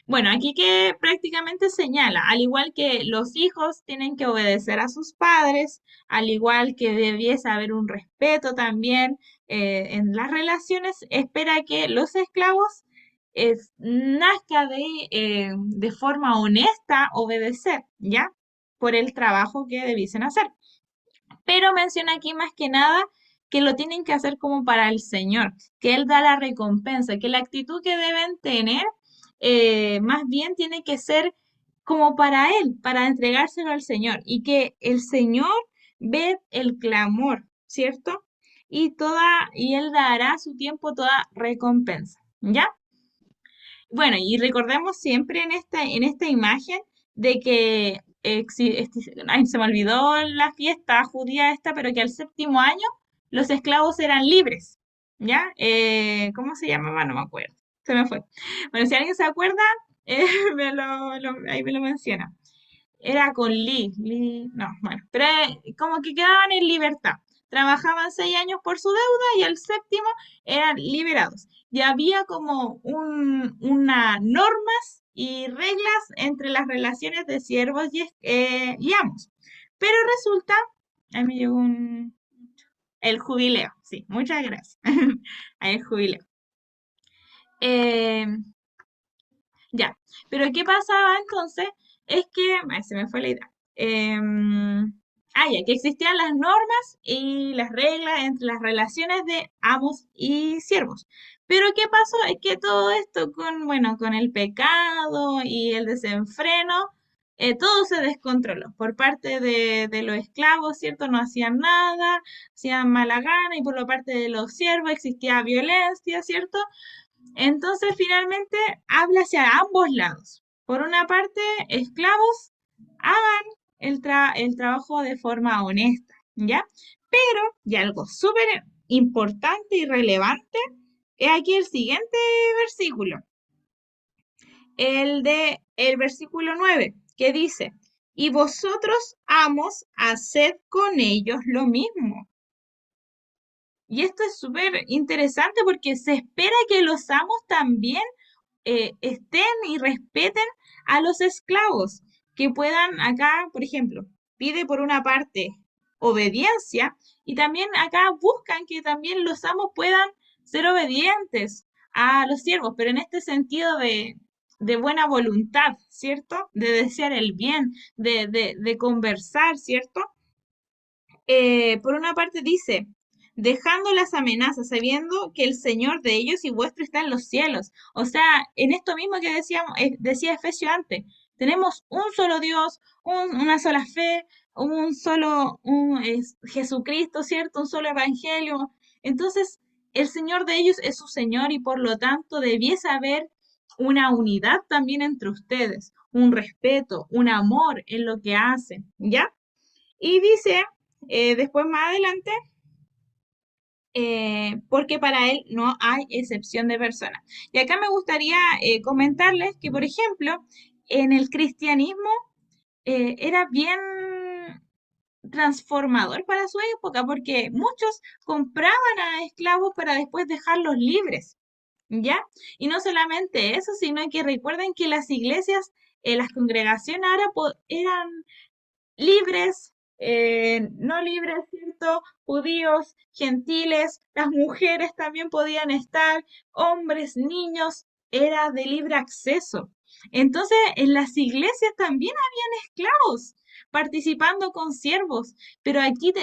Speaker 1: Bueno, aquí que prácticamente señala, al igual que los hijos tienen que obedecer a sus padres, al igual que debiese haber un respeto también en las relaciones, espera que los esclavos nazca de forma honesta obedecer, ¿ya? Por el trabajo que debiesen hacer. Pero menciona aquí más que nada que lo tienen que hacer como para el Señor, que Él da la recompensa, que la actitud que deben tener más bien tiene que ser como para Él, para entregárselo al Señor, y que el Señor ve el clamor, ¿cierto? Y Él dará a su tiempo toda recompensa, ¿ya? Bueno, y recordemos siempre en esta imagen de que ay, se me olvidó la fiesta judía esta, pero que al séptimo año los esclavos eran libres, ¿ya? ¿Cómo se llamaba? No me acuerdo, se me fue. Bueno, si alguien se acuerda, ahí me lo menciona. Era con no, bueno, pero como que quedaban en libertad. Trabajaban 6 años por su deuda y el séptimo eran liberados. Y había como una normas y reglas entre las relaciones de siervos y amos. Pero resulta, ahí me llegó el jubileo, sí, muchas gracias. Ahí el jubileo. Eh, ya, pero ¿qué pasaba entonces? Es que, ay, se me fue la idea. Ya, que existían las normas y las reglas entre las relaciones de amos y siervos. Pero ¿qué pasó? Es que todo esto con el pecado y el desenfreno, todo se descontroló. Por parte de los esclavos, ¿cierto? No hacían nada, hacían mala gana, y por la parte de los siervos existía violencia, ¿cierto? Entonces, finalmente, habla hacia ambos lados. Por una parte, esclavos, hagan el trabajo de forma honesta, ¿ya? Pero, y algo súper importante y relevante, es aquí el siguiente versículo, el versículo 9, que dice, y vosotros, amos, haced con ellos lo mismo. Y esto es súper interesante porque se espera que los amos también estén y respeten a los esclavos, que puedan acá, por ejemplo, pide por una parte obediencia, y también acá buscan que también los amos puedan ser obedientes a los siervos, pero en este sentido de buena voluntad, ¿cierto? De desear el bien, de conversar, ¿cierto? Por una parte dice, dejando las amenazas, sabiendo que el Señor de ellos y vuestro está en los cielos. O sea, en esto mismo que decía Efesio antes, tenemos un solo Dios, una sola fe, es Jesucristo, ¿cierto? Un solo evangelio. Entonces, el Señor de ellos es su Señor, y por lo tanto debiese haber una unidad también entre ustedes, un respeto, un amor en lo que hacen, ¿ya? Y dice, después más adelante, porque para él no hay excepción de personas. Y acá me gustaría comentarles que, por ejemplo, en el cristianismo era bien transformador para su época, porque muchos compraban a esclavos para después dejarlos libres, ¿ya? Y no solamente eso, sino que recuerden que las iglesias, las congregaciones ahora eran libres, no libres, ¿cierto? Judíos, gentiles, las mujeres también podían estar, hombres, niños, era de libre acceso. Entonces, en las iglesias también habían esclavos participando con siervos, pero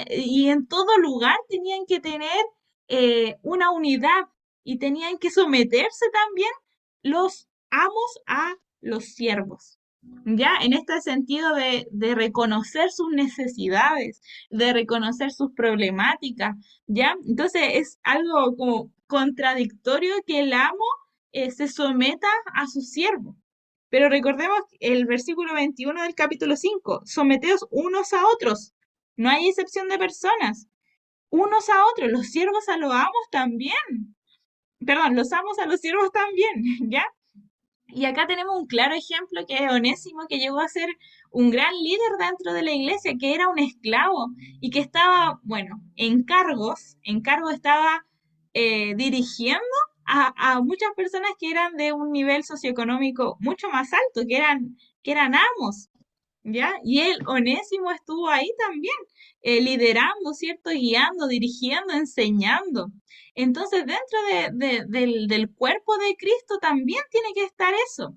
Speaker 1: y en todo lugar tenían que tener una unidad, y tenían que someterse también los amos a los siervos. ¿Ya? En este sentido de reconocer sus necesidades, de reconocer sus problemáticas, ¿ya? Entonces es algo como contradictorio que el amo se someta a su siervo. Pero recordemos el versículo 21 del capítulo 5, someteos unos a otros, no hay excepción de personas, unos a otros, los siervos a los amos también, perdón, los amos a los siervos también, ¿ya? Y acá tenemos un claro ejemplo, que es Onésimo, que llegó a ser un gran líder dentro de la iglesia, que era un esclavo y que estaba, bueno, en cargos estaba dirigiendo a muchas personas que eran de un nivel socioeconómico mucho más alto, que eran amos, ¿ya? Y él, Onésimo, estuvo ahí también, liderando, ¿cierto? Guiando, dirigiendo, enseñando. Entonces, dentro del cuerpo de Cristo también tiene que estar eso.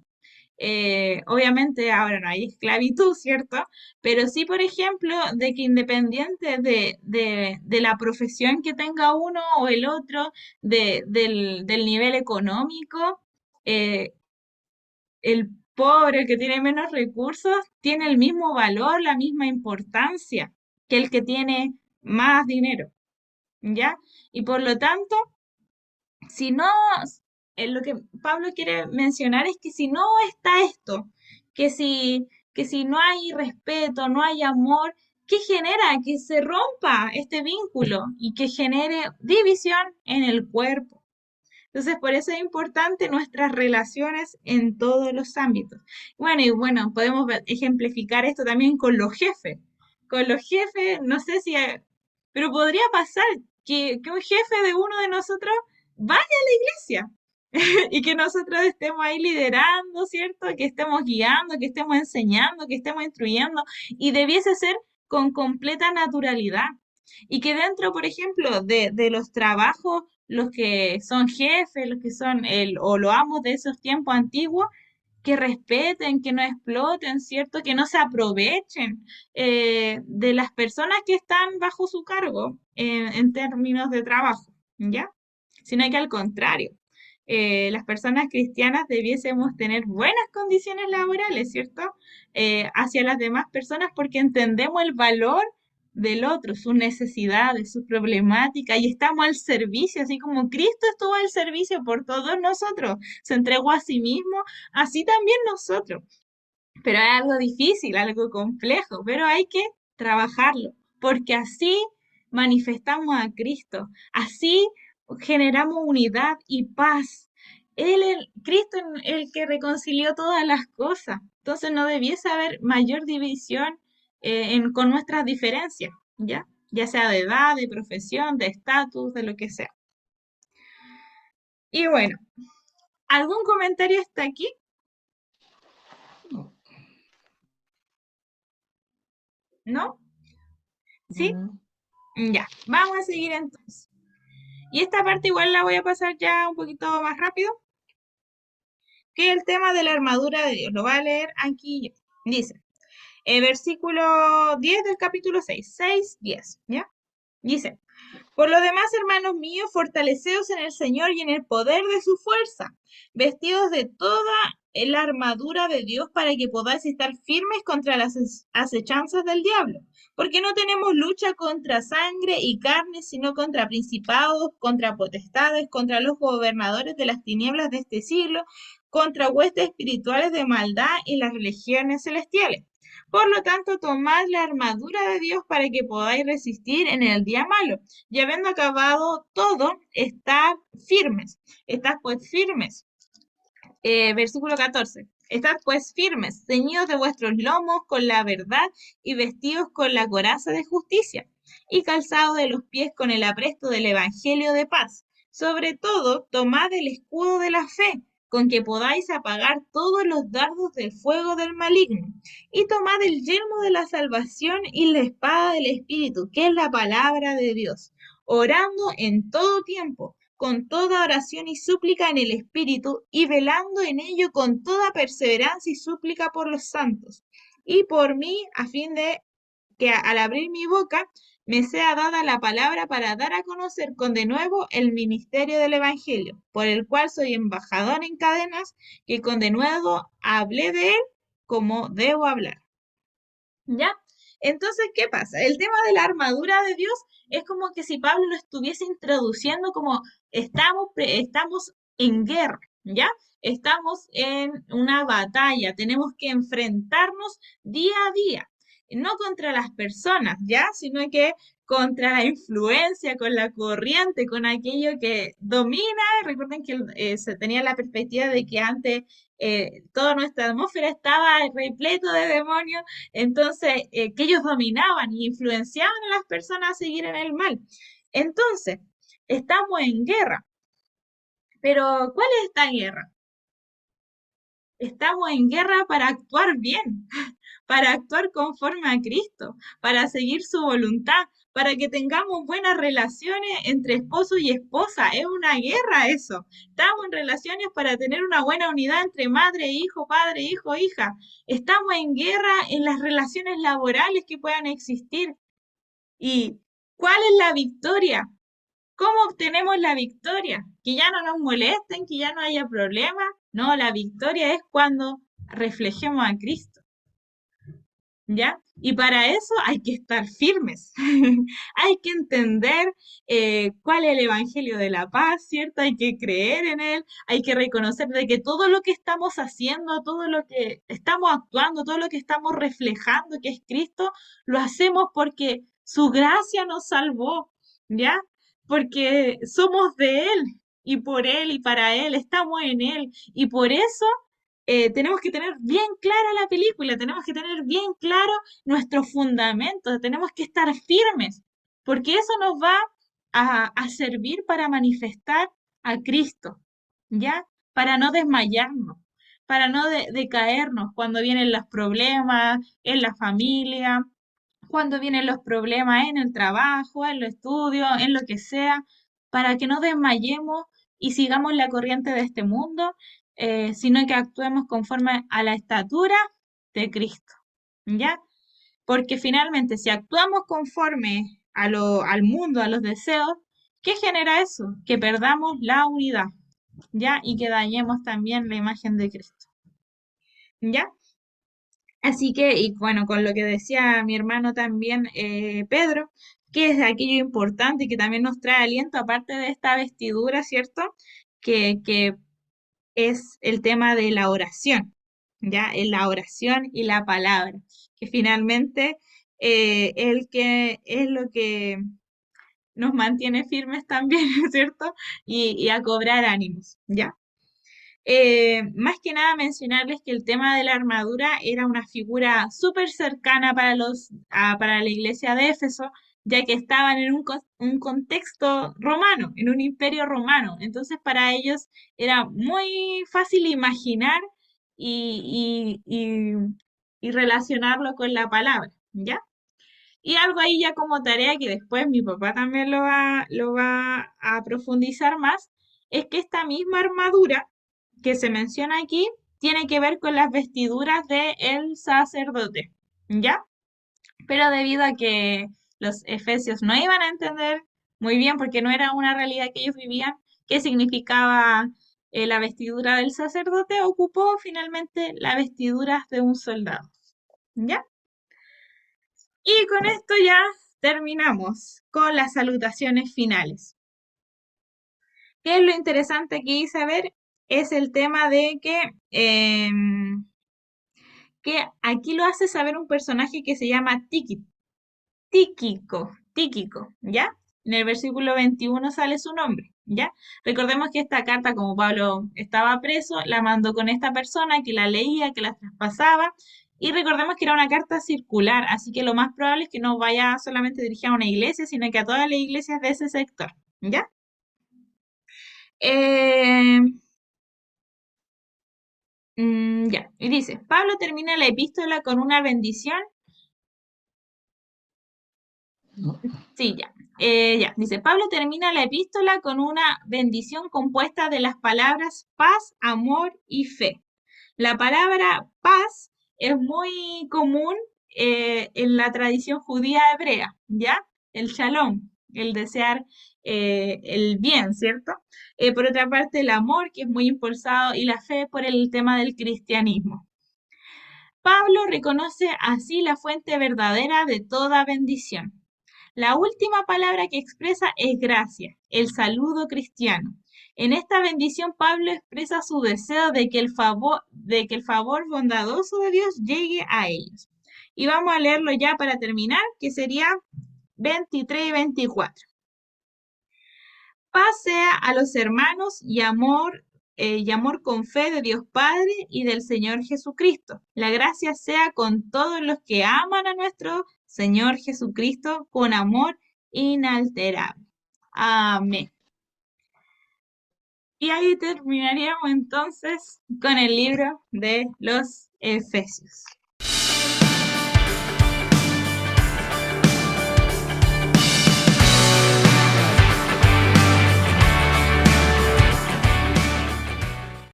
Speaker 1: Obviamente ahora no hay esclavitud, ¿cierto? Pero sí, por ejemplo, de que independiente de la profesión que tenga uno o el otro, del nivel económico, el pobre, el que tiene menos recursos, tiene el mismo valor, la misma importancia que el que tiene más dinero, ¿ya? Y por lo tanto, si no, lo que Pablo quiere mencionar es que si no está esto, que si no hay respeto, no hay amor, ¿qué genera? Que se rompa este vínculo y que genere división en el cuerpo. Entonces, por eso es importante nuestras relaciones en todos los ámbitos. Bueno, podemos ejemplificar esto también con los jefes. Con los jefes, no sé si, pero podría pasar que un jefe de uno de nosotros vaya a la iglesia y que nosotros estemos ahí liderando, ¿cierto? Que estemos guiando, que estemos enseñando, que estemos instruyendo, y debiese ser con completa naturalidad. Y que dentro, por ejemplo, de los trabajos, los que son jefes, los que son o los amos de esos tiempos antiguos, que respeten, que no exploten, ¿cierto? Que no se aprovechen de las personas que están bajo su cargo en términos de trabajo, ¿ya? Sino que al contrario, las personas cristianas debiésemos tener buenas condiciones laborales, ¿cierto? Hacia las demás personas porque entendemos el valor del otro, sus necesidades, sus problemáticas, y estamos al servicio, así como Cristo estuvo al servicio por todos nosotros, se entregó a sí mismo, así también nosotros. Pero es algo difícil, algo complejo, pero hay que trabajarlo, porque así manifestamos a Cristo, así generamos unidad y paz. Cristo es el que reconcilió todas las cosas, entonces no debiese haber mayor división con nuestras diferencias, ¿ya? Ya sea de edad, de profesión, de estatus, de lo que sea. Y bueno, ¿algún comentario hasta aquí? ¿No? ¿Sí? Ya, vamos a seguir entonces. Y esta parte igual la voy a pasar ya un poquito más rápido, que es el tema de la armadura de Dios. Lo voy a leer aquí yo. Dice, versículo 10 del capítulo 6, 10, ¿ya? Dice, por lo demás, hermanos míos, fortaleceos en el Señor y en el poder de su fuerza, vestidos de toda la armadura de Dios para que podáis estar firmes contra las acechanzas del diablo. Porque no tenemos lucha contra sangre y carne, sino contra principados, contra potestades, contra los gobernadores de las tinieblas de este siglo, contra huestes espirituales de maldad en las regiones celestiales. Por lo tanto, tomad la armadura de Dios para que podáis resistir en el día malo. Y habiendo acabado todo, estad firmes. Estad pues firmes. Versículo 14. Estad pues firmes, ceñidos de vuestros lomos con la verdad y vestidos con la coraza de justicia y calzados de los pies con el apresto del evangelio de paz. Sobre todo, tomad el escudo de la fe, con que podáis apagar todos los dardos del fuego del maligno. Y tomad el yelmo de la salvación y la espada del Espíritu, que es la palabra de Dios, orando en todo tiempo, con toda oración y súplica en el Espíritu, y velando en ello con toda perseverancia y súplica por los santos, y por mí, a fin de que al abrir mi boca me sea dada la palabra para dar a conocer con de nuevo el ministerio del Evangelio, por el cual soy embajador en cadenas, que con de nuevo hablé de él como debo hablar. ¿Ya? Entonces, ¿qué pasa? El tema de la armadura de Dios es como que si Pablo lo estuviese introduciendo como estamos en guerra, ¿ya? Estamos en una batalla, tenemos que enfrentarnos día a día, no contra las personas, ¿ya? Sino que contra la influencia, con la corriente, con aquello que domina. Recuerden que se tenía la perspectiva de que antes toda nuestra atmósfera estaba repleto de demonios, entonces que ellos dominaban y influenciaban a las personas a seguir en el mal. Entonces, estamos en guerra. Pero, ¿cuál es esta guerra? Estamos en guerra para actuar bien, para actuar conforme a Cristo, para seguir su voluntad, para que tengamos buenas relaciones entre esposo y esposa. Es una guerra eso. Estamos en relaciones para tener una buena unidad entre madre e hijo, padre, hijo, hija. Estamos en guerra en las relaciones laborales que puedan existir. ¿Y cuál es la victoria? ¿Cómo obtenemos la victoria? Que ya no nos molesten, que ya no haya problemas. No, la victoria es cuando reflejemos a Cristo. ¿Ya? Y para eso hay que estar firmes. Hay que entender cuál es el Evangelio de la paz, ¿cierto? Hay que creer en él, hay que reconocer de que todo lo que estamos haciendo, todo lo que estamos actuando, todo lo que estamos reflejando, que es Cristo, lo hacemos porque su gracia nos salvó, ¿ya? Porque somos de Él y por Él y para Él, estamos en Él. Y por eso tenemos que tener bien clara la película, tenemos que tener bien claro nuestros fundamentos, tenemos que estar firmes, porque eso nos va a servir para manifestar a Cristo, ¿ya? Para no desmayarnos, para no decaernos cuando vienen los problemas en la familia, cuando vienen los problemas en el trabajo, en los estudios, en lo que sea, para que no desmayemos y sigamos la corriente de este mundo, sino que actuemos conforme a la estatura de Cristo, ¿ya? Porque finalmente, si actuamos conforme al mundo, a los deseos, ¿qué genera eso? Que perdamos la unidad, ¿ya? Y que dañemos también la imagen de Cristo, ¿ya? Así que, y bueno, con lo que decía mi hermano también, Pedro, que es aquello importante y que también nos trae aliento, aparte de esta vestidura, ¿cierto? Que es el tema de la oración, ¿ya? En la oración y la palabra, que finalmente es lo que nos mantiene firmes también, ¿cierto? Y a cobrar ánimos, ¿ya? Más que nada mencionarles que el tema de la armadura era una figura súper cercana para la iglesia de Éfeso, ya que estaban en un contexto romano, en un imperio romano. Entonces para ellos era muy fácil imaginar y relacionarlo con la palabra, ¿ya? Y algo ahí ya como tarea que después mi papá también lo va a profundizar más, es que esta misma armadura que se menciona aquí tiene que ver con las vestiduras del sacerdote, ¿ya? Pero debido a que los efesios no iban a entender muy bien, porque no era una realidad que ellos vivían, qué significaba la vestidura del sacerdote, ocupó finalmente la vestidura de un soldado, ¿ya? Y con esto ya terminamos con las salutaciones finales. ¿Qué es lo interesante aquí saber? Es el tema de que aquí lo hace saber un personaje que se llama Tíquico, ¿ya? En el versículo 21 sale su nombre, ¿ya? Recordemos que esta carta, como Pablo estaba preso, la mandó con esta persona que la leía, que la traspasaba, y recordemos que era una carta circular, así que lo más probable es que no vaya solamente dirigida a una iglesia, sino que a todas las iglesias de ese sector, ¿ya? Eh, ya, y dice, Pablo termina la epístola con una bendición.
Speaker 4: No.
Speaker 1: Sí, ya. Ya, dice, Pablo termina la epístola con una bendición compuesta de las palabras paz, amor y fe. La palabra paz es muy común en la tradición judía hebrea, ¿ya? El shalom, el desear el bien, ¿cierto? Por otra parte, el amor, que es muy impulsado, y la fe por el tema del cristianismo. Pablo reconoce así la fuente verdadera de toda bendición. La última palabra que expresa es gracia, el saludo cristiano. En esta bendición Pablo expresa su deseo de que el favor bondadoso de Dios llegue a ellos. Y vamos a leerlo ya para terminar, que sería 23 y 24. Paz sea a los hermanos y amor con fe de Dios Padre y del Señor Jesucristo. La gracia sea con todos los que aman a nuestro Señor Jesucristo con amor inalterable. Amén. Y ahí terminaríamos entonces con el libro de los Efesios.